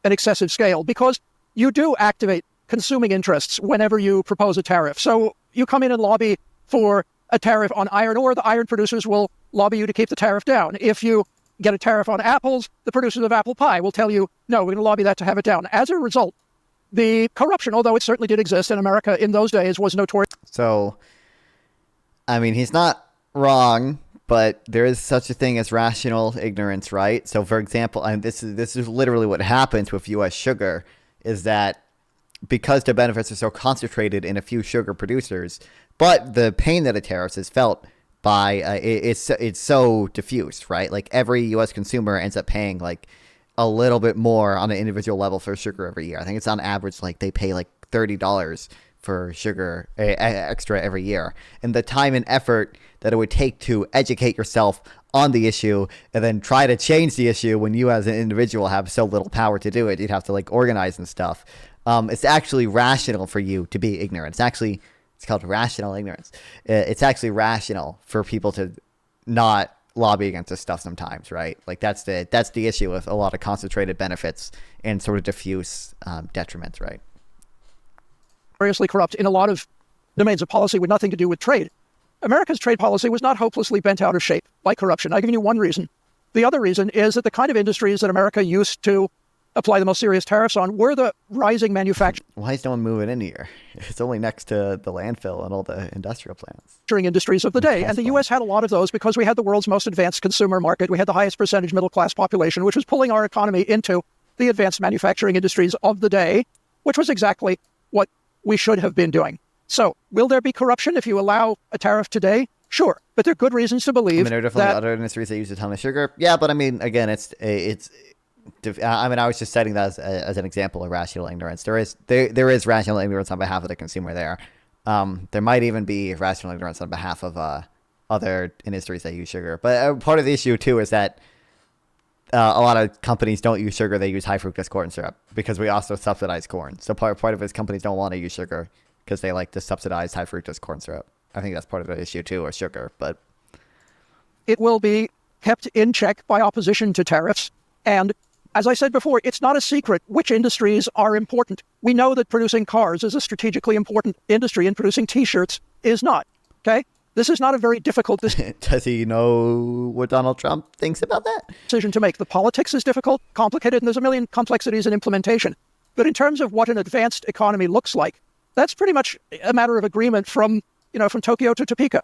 an excessive scale, because you do activate consuming interests whenever you propose a tariff. So you come in and lobby for a tariff on iron ore, the iron producers will lobby you to keep the tariff down. If you get a tariff on apples, the producers of apple pie will tell you, no, we're going to lobby that to have it down. As a result, the corruption, although it certainly did exist in America in those days, was notorious. So, I mean, he's not wrong, but there is such a thing as rational ignorance, right? So, for example, and this is literally what happens with U.S. sugar, is that because the benefits are so concentrated in a few sugar producers, but the pain that it tariffs is felt by it's so diffuse, right? Like every U.S. consumer ends up paying like a little bit more on an individual level for sugar every year. I think it's on average like they pay like $30 for sugar extra every year. And the time and effort that it would take to educate yourself on the issue and then try to change the issue when you as an individual have so little power to do it, you'd have to like organize and stuff. It's actually rational for you to be ignorant. It's called rational ignorance. It's actually rational for people to not lobby against this stuff sometimes, right? Like that's the issue with a lot of concentrated benefits and sort of diffuse detriments, right? Variously corrupt in a lot of domains of policy with nothing to do with trade. America's trade policy was not hopelessly bent out of shape by corruption. I've given you one reason. The other reason is that the kind of industries that America used to apply the most serious tariffs on were the rising manufacturing Why is no one moving in here? It's only next to the landfill and all the industrial plants. industries of the day. And the U.S. had a lot of those because we had the world's most advanced consumer market. We had the highest percentage middle-class population, which was pulling our economy into the advanced manufacturing industries of the day, which was exactly what we should have been doing. So will there be corruption if you allow a tariff today? Sure. But there are good reasons to believe there are definitely that other industries that use a ton of sugar. Yeah, but I mean, again, I was just citing that as an example of rational ignorance. There is rational ignorance on behalf of the consumer there. There might even be rational ignorance on behalf of other industries that use sugar. But part of the issue too is that a lot of companies don't use sugar; they use high fructose corn syrup because we also subsidize corn. So part of it is companies don't want to use sugar because they like to subsidize high fructose corn syrup. I think that's part of the issue too, or sugar. But it will be kept in check by opposition to tariffs. And as I said before, it's not a secret which industries are important. We know that producing cars is a strategically important industry and producing T-shirts is not. Okay? This is not a very difficult does he know what Donald Trump thinks about that? decision to make. The politics is difficult, complicated, and there's a million complexities in implementation. But in terms of what an advanced economy looks like, that's pretty much a matter of agreement from Tokyo to Topeka.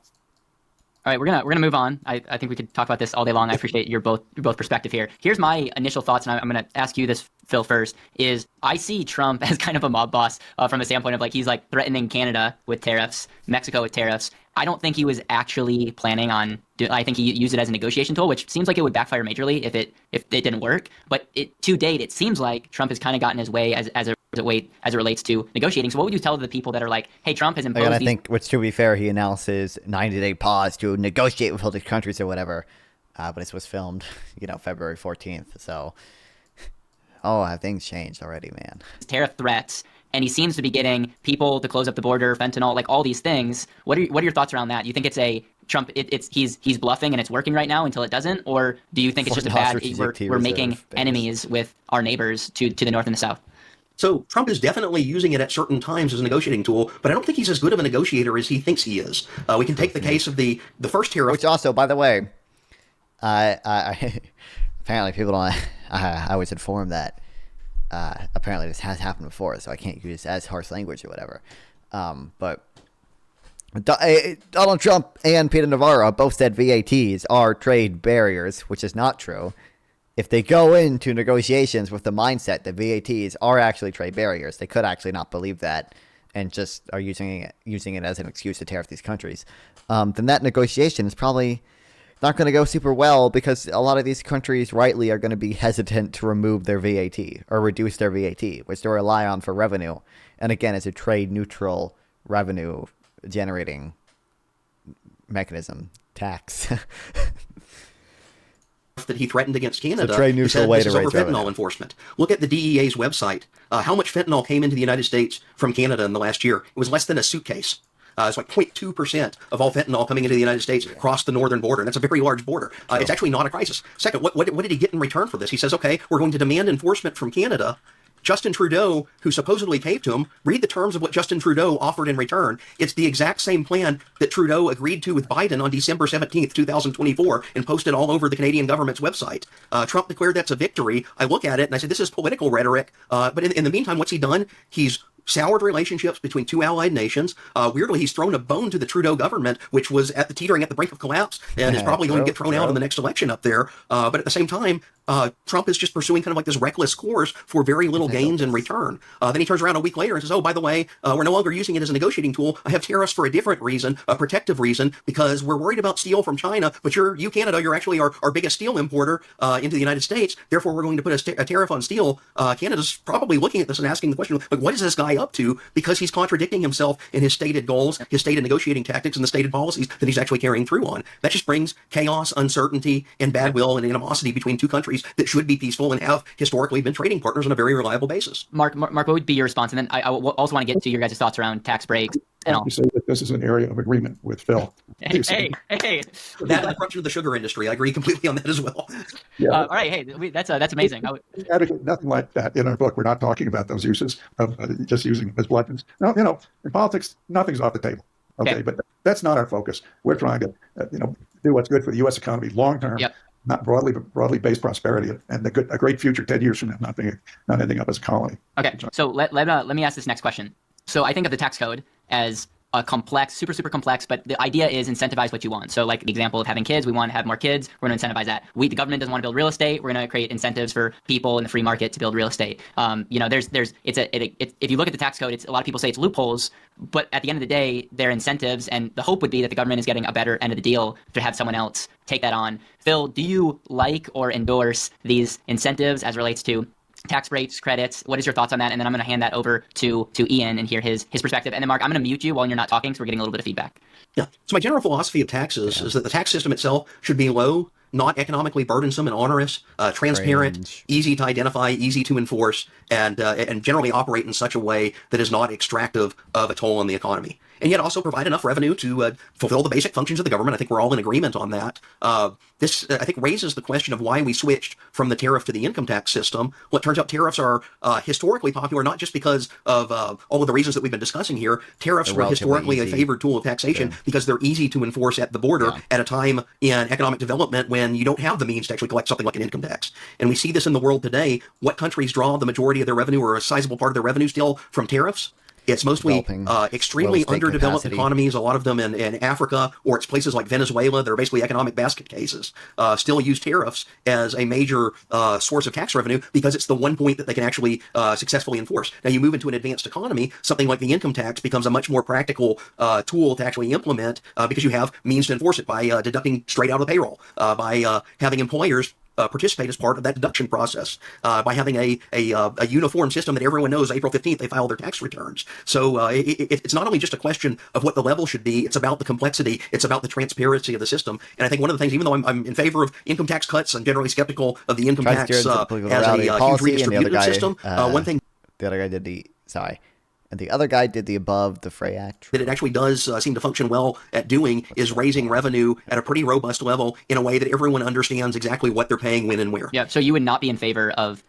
All right, we're gonna move on. I think we could talk about this all day long. I appreciate your both perspective here. Here's my initial thoughts, and I'm gonna ask you this, Phil, first. Is I see Trump as kind of a mob boss from the standpoint of like he's like threatening Canada with tariffs, Mexico with tariffs. I don't think he was actually planning on. I think he used it as a negotiation tool, which seems like it would backfire majorly if it didn't work. But to date, it seems like Trump has kind of gotten his way as it relates to negotiating. So what would you tell the people that are like, hey, Trump has imposed I think, which to be fair, he announced his 90-day pause to negotiate with other countries or whatever. But this was filmed, February 14th. So, have things changed already, man. Tariff threats, and he seems to be getting people to close up the border, fentanyl, like all these things. What are your thoughts around that? Do you think it's a Trump? He's bluffing and it's working right now until it doesn't, or do you think it's just a bad? We're making enemies with our neighbors to the north and the south. So Trump is definitely using it at certain times as a negotiating tool, but I don't think he's as good of a negotiator as he thinks he is. We can take the case of the first tariff. Which also, by the way, apparently people don't. I was informed that apparently this has happened before, so I can't use as harsh language or whatever. But Donald Trump and Peter Navarro both said VATs are trade barriers, which is not true. If they go into negotiations with the mindset that VATs are actually trade barriers, they could actually not believe that and just are using it as an excuse to tariff these countries. Then that negotiation is probably not going to go super well because a lot of these countries rightly are going to be hesitant to remove their VAT or reduce their VAT, which they rely on for revenue. And again, it's a trade neutral revenue generating mechanism, tax. That he threatened against Canada. Trade neutral way to raise over fentanyl enforcement. Look at the DEA's website. How much fentanyl came into the United States from Canada in the last year? It was less than a suitcase. It's like 0.2% of all fentanyl coming into the United States across the northern border. And that's a very large border. It's actually not a crisis. Second, what did he get in return for this? He says, okay, we're going to demand enforcement from Canada. Justin Trudeau, who supposedly paid to him, read the terms of what Justin Trudeau offered in return. It's the exact same plan that Trudeau agreed to with Biden on December 17th, 2024, and posted all over the Canadian government's website. Trump declared that's a victory. I look at it and I say, this is political rhetoric. But in the meantime, what's he done? He's soured relationships between two allied nations. Weirdly, he's thrown a bone to the Trudeau government, which was teetering at the brink of collapse and is probably going to get thrown out in the next election up there. But at the same time, Trump is just pursuing kind of like this reckless course for very little gains in return. Then he turns around a week later and says, oh, by the way, we're no longer using it as a negotiating tool. I have tariffs for a different reason, a protective reason, because we're worried about steel from China, but you, Canada, you're actually our biggest steel importer into the United States. Therefore, we're going to put a tariff on steel. Canada's probably looking at this and asking the question, like, what is this guy up to? Because he's contradicting himself in his stated goals, his stated negotiating tactics, and the stated policies that he's actually carrying through on. That just brings chaos, uncertainty, and bad will and animosity between two countries that should be peaceful and have historically been trading partners on a very reliable basis. Mark, what would be your response? And then I also want to get to your guys' thoughts around tax breaks and all. You say that this is an area of agreement with Phil. Hey. That and the corruption of the sugar industry. I agree completely on that as well. Yeah. All right. Hey, that's amazing. Advocate nothing like that in our book. We're not talking about those uses of just using them as weapons. No, in politics, nothing's off the table. Okay, but that's not our focus. We're trying to, do what's good for the U.S. economy long term. Yep. Not broadly, but broadly based prosperity and a great future 10 years from now, not ending up as a colony. Okay, so let me ask this next question. So I think of the tax code as a complex, super complex, but the idea is incentivize what you want. So like the example of having kids, we want to have more kids, we're going to incentivize that. The government doesn't want to build real estate, we're going to create incentives for people in the free market to build real estate. If you look at the tax code, a lot of people say it's loopholes, but at the end of the day, they're incentives, and the hope would be that the government is getting a better end of the deal to have someone else take that on. Phil, do you like or endorse these incentives as relates to tax breaks, credits? What is your thoughts on that? And then I'm going to hand that over to Ian and hear his perspective. And then Mark, I'm going to mute you while you're not talking, so we're getting a little bit of feedback. Yeah. So my general philosophy of taxes is that the tax system itself should be low, not economically burdensome and onerous, transparent, easy to identify, easy to enforce, and generally operate in such a way that is not extractive of a toll on the economy. And yet also provide enough revenue to fulfill the basic functions of the government. I think we're all in agreement on that. This, I think, raises the question of why we switched from the tariff to the income tax system. Well, it turns out tariffs are historically popular, not just because of all of the reasons that we've been discussing here. Tariffs were historically a favored tool of taxation because they're easy to enforce at the border at a time in economic development when you don't have the means to actually collect something like an income tax. And we see this in the world today. What countries draw the majority of their revenue or a sizable part of their revenue still from tariffs? It's mostly extremely underdeveloped economies, a lot of them in Africa, or it's places like Venezuela that are basically economic basket cases, still use tariffs as a major source of tax revenue because it's the one point that they can actually successfully enforce. Now, you move into an advanced economy, something like the income tax becomes a much more practical tool to actually implement because you have means to enforce it by deducting straight out of the payroll, by having employers participate as part of that deduction process by having a uniform system that everyone knows April 15th they file their tax returns. So it's not only just a question of what the level should be, it's about the complexity, it's about the transparency of the system. And I think one of the things, even though I'm in favor of income tax cuts, I'm generally skeptical of the income tax as a huge redistributive system. One thing the other guy did the above the Frey Act. That it actually does seem to function well at doing is raising revenue at a pretty robust level in a way that everyone understands exactly what they're paying, when, and where. Yeah, so you would not be in favor of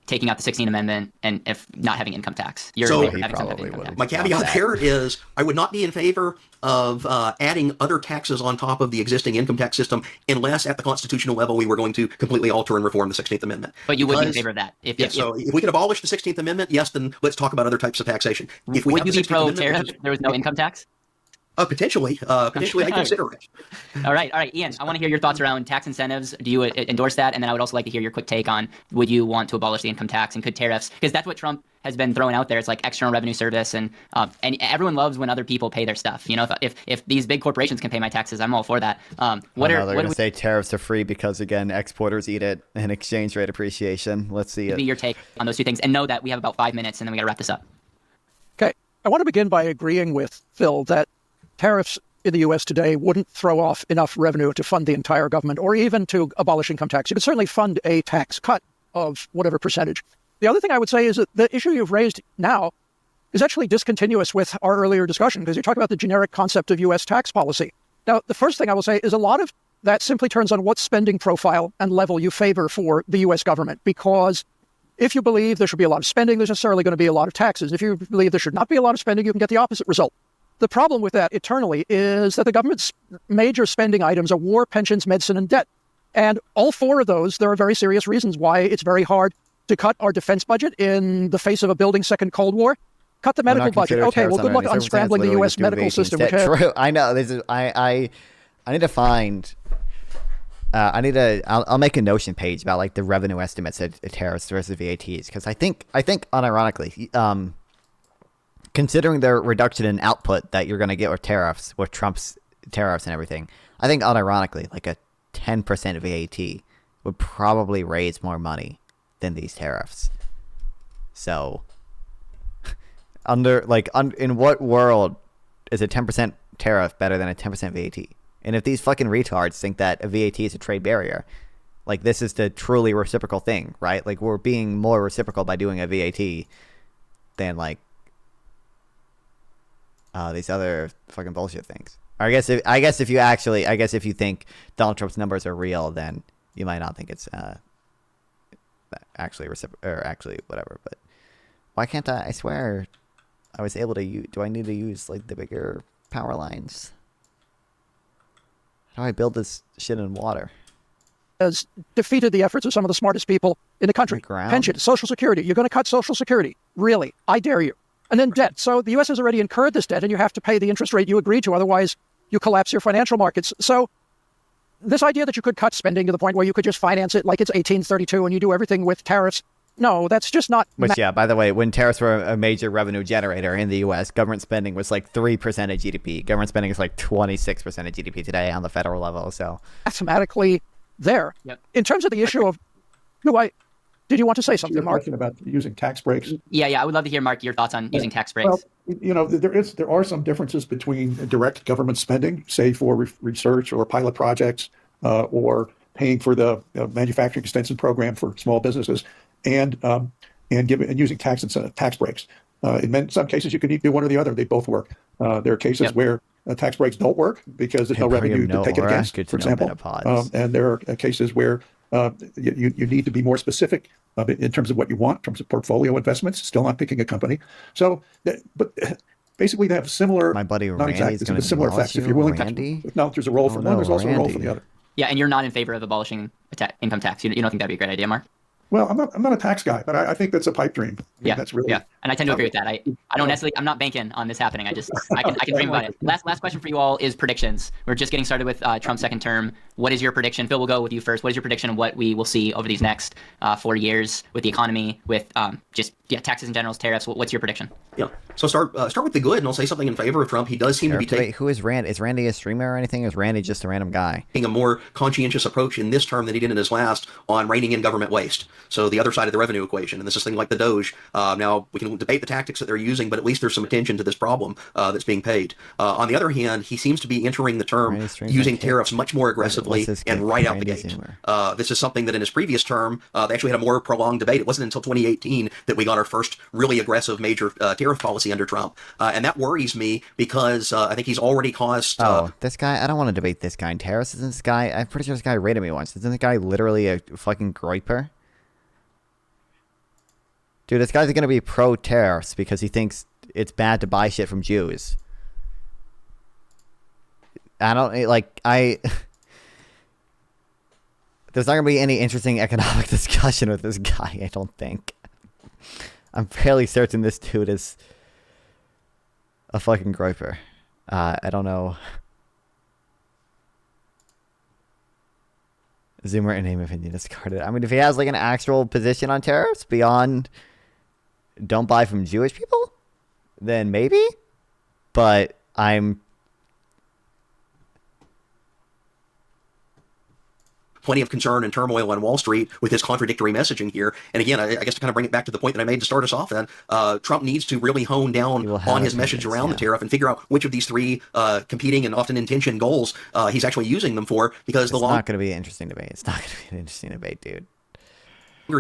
taking out the 16th Amendment and if not having income tax. You're in favor of having some type of income tax. My caveat there is I would not be in favor of adding other taxes on top of the existing income tax system unless at the constitutional level we were going to completely alter and reform the 16th Amendment. But you would be in favor of that? If we could abolish the 16th Amendment, yes, then let's talk about other types of taxation. If would you be pro-tariff if there was no income tax? Potentially, I consider it. All right, Ian, I want to hear your thoughts around tax incentives. Do you endorse that? And then I would also like to hear your quick take on, would you want to abolish the income tax and could tariffs? Because that's what Trump has been throwing out there. It's like external revenue service, and everyone loves when other people pay their stuff. You know, if these big corporations can pay my taxes, I'm all for that. They're going to say tariffs are free because, again, exporters eat it and exchange rate appreciation. Let's see it. Be your take on those two things, and know that we have about 5 minutes, and then we got to wrap this up. Okay, I want to begin by agreeing with Phil that tariffs in the U.S. today wouldn't throw off enough revenue to fund the entire government or even to abolish income tax. You could certainly fund a tax cut of whatever percentage. The other thing I would say is that the issue you've raised now is actually discontinuous with our earlier discussion because you're talking about the generic concept of U.S. tax policy. Now, the first thing I will say is a lot of that simply turns on what spending profile and level you favor for the U.S. government, because if you believe there should be a lot of spending, there's necessarily going to be a lot of taxes. If you believe there should not be a lot of spending, you can get the opposite result. The problem with that eternally is that the government's major spending items are war, pensions, medicine, and debt. And all four of those, there are very serious reasons why it's very hard to cut our defense budget in the face of a building second Cold War, cut the We're not medical budget. considered Okay, well, terrorists good under luck any unscrambling the circumstance, U.S. literally medical just doing system. VAT Which instead. True. I know. This is I need to find. I'll make a Notion page about like the revenue estimates at tariffs versus VATs, because I think unironically, considering the reduction in output that you're going to get with tariffs, with Trump's tariffs and everything, I think unironically, like a 10% VAT would probably raise more money than these tariffs. So, in what world is a 10% tariff better than a 10% VAT? And if these fucking retards think that a VAT is a trade barrier, like this is the truly reciprocal thing, right? Like we're being more reciprocal by doing a VAT than like these other fucking bullshit things. I guess if you think Donald Trump's numbers are real, then you might not think it's actually actually whatever. But why can't I swear I was able to use. Do I need to use like the bigger power lines? How do I build this shit in water? has defeated the efforts of some of the smartest people in the country. Pension, Social Security. You're going to cut Social Security. Really? I dare you. And then debt. So the U.S. has already incurred this debt, and you have to pay the interest rate you agreed to. Otherwise, you collapse your financial markets. So this idea that you could cut spending to the point where you could just finance it like it's 1832 and you do everything with tariffs, no, that's just not... Which, yeah, by the way, when tariffs were a major revenue generator in the U.S., government spending was like 3% of GDP. Government spending is like 26% of GDP today on the federal level, so... Mathematically there. Yep. In terms of the issue of... Did you want to say something, You're Mark? talking about using tax breaks. Yeah, I would love to hear, Mark, your thoughts on using tax breaks. Well, you know, there are some differences between direct government spending, say for research or pilot projects, or paying for the manufacturing extension program for small businesses, and using tax breaks. In some cases, you can do one or the other. They both work. There are cases where tax breaks don't work because there's no revenue to take it against, for example. And there are cases where you need to be more specific in terms of what you want, in terms of portfolio investments, still not picking a company. So, but basically they have similar, my buddy not Randy's exact, going to similar effects. If you're willing to acknowledge there's a role for one, there's also a role for the other. Yeah, and you're not in favor of abolishing income tax. You don't think that'd be a great idea, Mark? Well, I'm not a tax guy, but I think that's a pipe dream. That's really, and I tend to agree with that. I don't necessarily, I'm not banking on this happening. I can dream about it. Last question for you all is predictions. We're just getting started with Trump's second term. What is your prediction? Phil, we'll go with you first. What is your prediction of what we will see over these next 4 years with the economy, with taxes in general, tariffs? What's your prediction? Yeah. So start with the good, and I'll say something in favor of Trump. He does seem to be taking... Who is Randy? Is Randy a streamer or anything? Or is Randy just a random guy? A more conscientious approach in this term than he did in his last on reining in government waste. So the other side of the revenue equation, and this is thing like the Doge. Now, we can debate the tactics that they're using, but at least there's some attention to this problem that's being paid. On the other hand, he seems to be entering the term using tariffs much more aggressively and right out the gate. This is something that in his previous term, they actually had a more prolonged debate. It wasn't until 2018 that we got our first really aggressive major tariff policy under Trump. And that worries me because I think he's already caused... this guy? I don't want to debate this guy in tariffs. Isn't this guy... I'm pretty sure this guy rated me once. Isn't this guy literally a fucking groiper? Dude, this guy's going to be pro-tariffs because he thinks it's bad to buy shit from Jews. There's not going to be any interesting economic discussion with this guy, I don't think. I'm fairly certain this dude is a fucking groiper. I don't know. Zoomer and name opinion discarded. I mean, if he has like an actual position on tariffs beyond don't buy from Jewish people, then maybe. But I'm... plenty of concern and turmoil on Wall Street with his contradictory messaging here. And again, I guess to kind of bring it back to the point that I made to start us off then, Trump needs to really hone down on his message around the tariff and figure out which of these three competing and often intention goals he's actually using them for, because it's not going to be an interesting debate. It's not going to be an interesting debate, dude.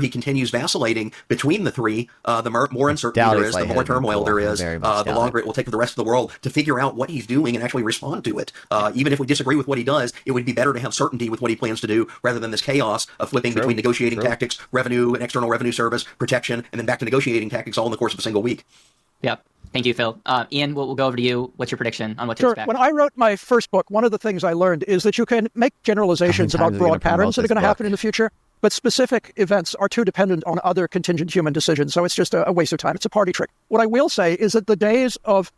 He continues vacillating between the three, the more uncertainty there is, the more turmoil there is, the longer it will take for the rest of the world to figure out what he's doing and actually respond to it. Even if we disagree with what he does, it would be better to have certainty with what he plans to do rather than this chaos of flipping between negotiating tactics, revenue and external revenue service, protection, and then back to negotiating tactics all in the course of a single week. Yep. Thank you, Phil. Ian, we'll go over to you. What's your prediction on what to Sure. expect? When I wrote my first book, one of the things I learned is that you can make generalizations about broad patterns that are going to happen in the future. But specific events are too dependent on other contingent human decisions, so it's just a waste of time. It's a party trick. What I will say is that the days of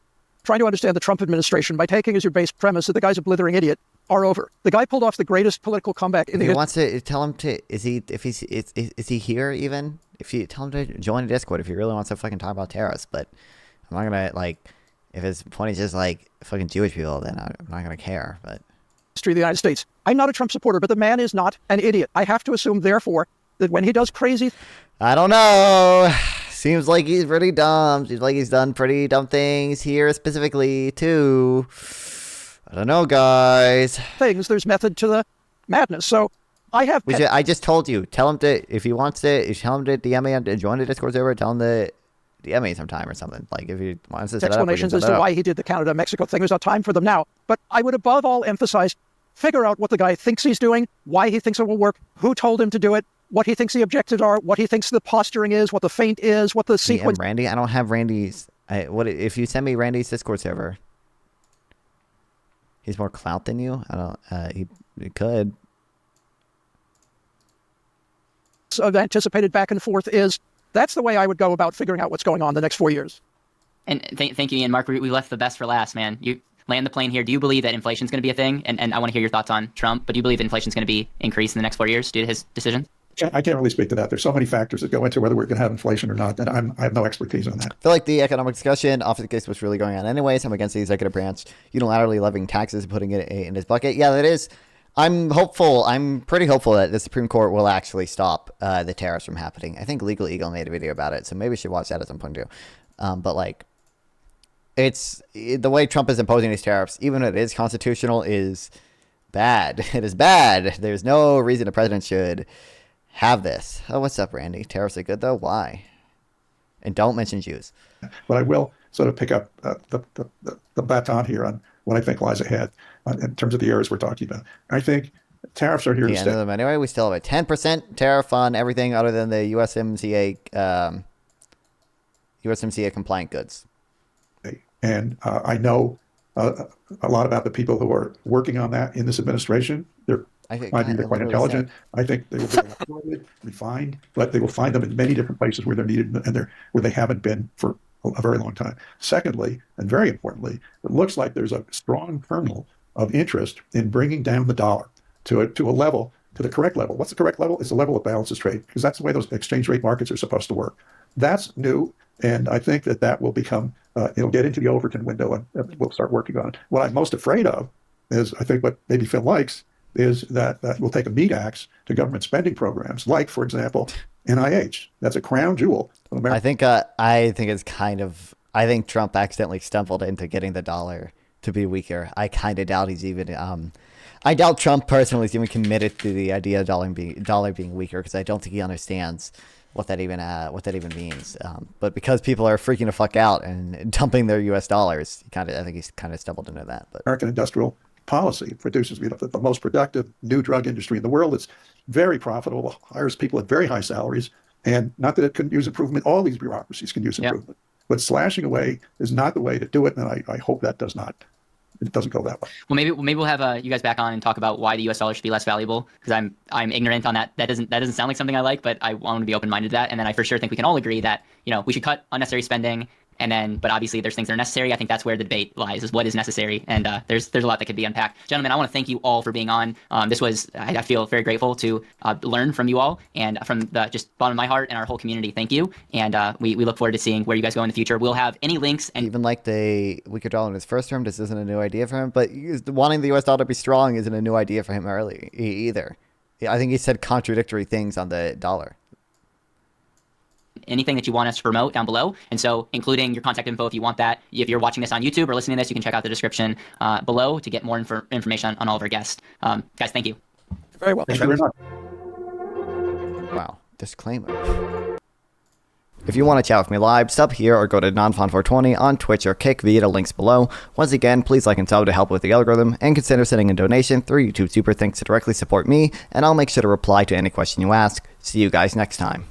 trying to understand the Trump administration by taking as your base premise that the guy's a blithering idiot are over. The guy pulled off the greatest political comeback in the... He wants to tell him to... Is he here even? If you tell him to join the Discord if he really wants to fucking talk about tariffs, but I'm not gonna, like, if his point is just like fucking Jewish people, then I'm not gonna care. But history of the United States. I'm not a Trump supporter, but the man is not an idiot. I have to assume, therefore, that when he does crazy... I don't know. Seems like he's pretty dumb. Seems like he's done pretty dumb things here specifically, too. I don't know, guys. Things, there's method to the madness. So I have... I just told you. Tell him to, if he wants to, tell him to DM me and join the Discord server. Tell him to DM me sometime or something. Like, if he wants to set explanations up, as to why he did the Canada-Mexico thing. There's not time for them now. But I would above all emphasize, figure out what the guy thinks he's doing, why he thinks it will work, who told him to do it, what he thinks the objectives are, what he thinks the posturing is, what the feint is, what the sequence... Randy? I don't have Randy's... What if you send me Randy's Discord server? He's more clout than you? I don't... he could. Of anticipated back and forth is... That's the way I would go about figuring out what's going on the next 4 years. And thank you, Ian. Mark, we left the best for last, man. You land the plane here. Do you believe that inflation is going to be a thing? And I want to hear your thoughts on Trump, but do you believe inflation is going to be increased in the next 4 years due to his decisions? I can't really speak to that. There's so many factors that go into whether we're going to have inflation or not, and I have no expertise on that. I feel like the economic discussion off the case was really going on anyways. I'm against the executive branch unilaterally levying taxes and putting it in his bucket. Yeah, that is. I'm hopeful. I'm pretty hopeful that the Supreme Court will actually stop the tariffs from happening. I think Legal Eagle made a video about it, so maybe we should watch that at some point too. But like, it's the way Trump is imposing these tariffs, even if it is constitutional, is bad. It is bad. There's no reason a president should have this. Oh, what's up, Randy? Tariffs are good though. Why? And don't mention Jews. But I will sort of pick up the baton here on what I think lies ahead in terms of the areas we're talking about. I think tariffs are here to stay. Anyway, we still have a 10% tariff on everything other than the USMCA compliant goods. And I know a lot about the people who are working on that in this administration. They're quite intelligent. I think they will be refined, but they will find them in many different places where they're needed and where they haven't been for a very long time. Secondly, and very importantly, it looks like there's a strong kernel of interest in bringing down the dollar to a level, to the correct level. What's the correct level? It's the level of balances trade, because that's the way those exchange rate markets are supposed to work. That's new, and I think that will become, it'll get into the Overton window, and we'll start working on it. What I'm most afraid of is, I think what maybe Phil likes, is that we'll take a meat axe to government spending programs, like, for example, NIH. That's a crown jewel of America. I think it's kind of... I think Trump accidentally stumbled into getting the dollar to be weaker. I kind of doubt he's even... I doubt Trump personally is even committed to the idea of dollar being weaker, because I don't think he understands what that even means. But because people are freaking the fuck out and dumping their U.S. dollars, I think he's kind of stumbled into that. But American industrial policy produces the most productive new drug industry in the world. It's very profitable, hires people at very high salaries, and not that it couldn't use improvement. All these bureaucracies can use improvement. But slashing away is not the way to do it, and I hope that it doesn't go that way. Well, maybe we'll have you guys back on and talk about why the U.S. dollar should be less valuable, because I'm ignorant on that. That doesn't sound like something I like, but I want to be open-minded to that. And then I for sure think we can all agree that we should cut unnecessary spending. And then, but obviously there's things that are necessary. I think that's where the debate lies, is what is necessary. And there's a lot that could be unpacked. Gentlemen, I want to thank you all for being on. This was, I feel very grateful to learn from you all, and from the just bottom of my heart and our whole community, thank you. And we look forward to seeing where you guys go in the future. We'll have any links. And even like the weaker dollar in his first term, this isn't a new idea for him, but wanting the US dollar to be strong isn't a new idea for him early either. I think he said contradictory things on the dollar. Anything that you want us to promote down below, and so including your contact info if you want that. If you're watching this on YouTube or listening to this, you can check out the description below to get more information on all of our guests. Guys, thank you. Very well. Thank you very much. Wow, disclaimer. If you want to chat with me live, sub here or go to Nonfon420 on Twitch or Kick via the links below. Once again, please like and sub to help with the algorithm, and consider sending a donation through YouTube Super Thanks to directly support me, and I'll make sure to reply to any question you ask. See you guys next time.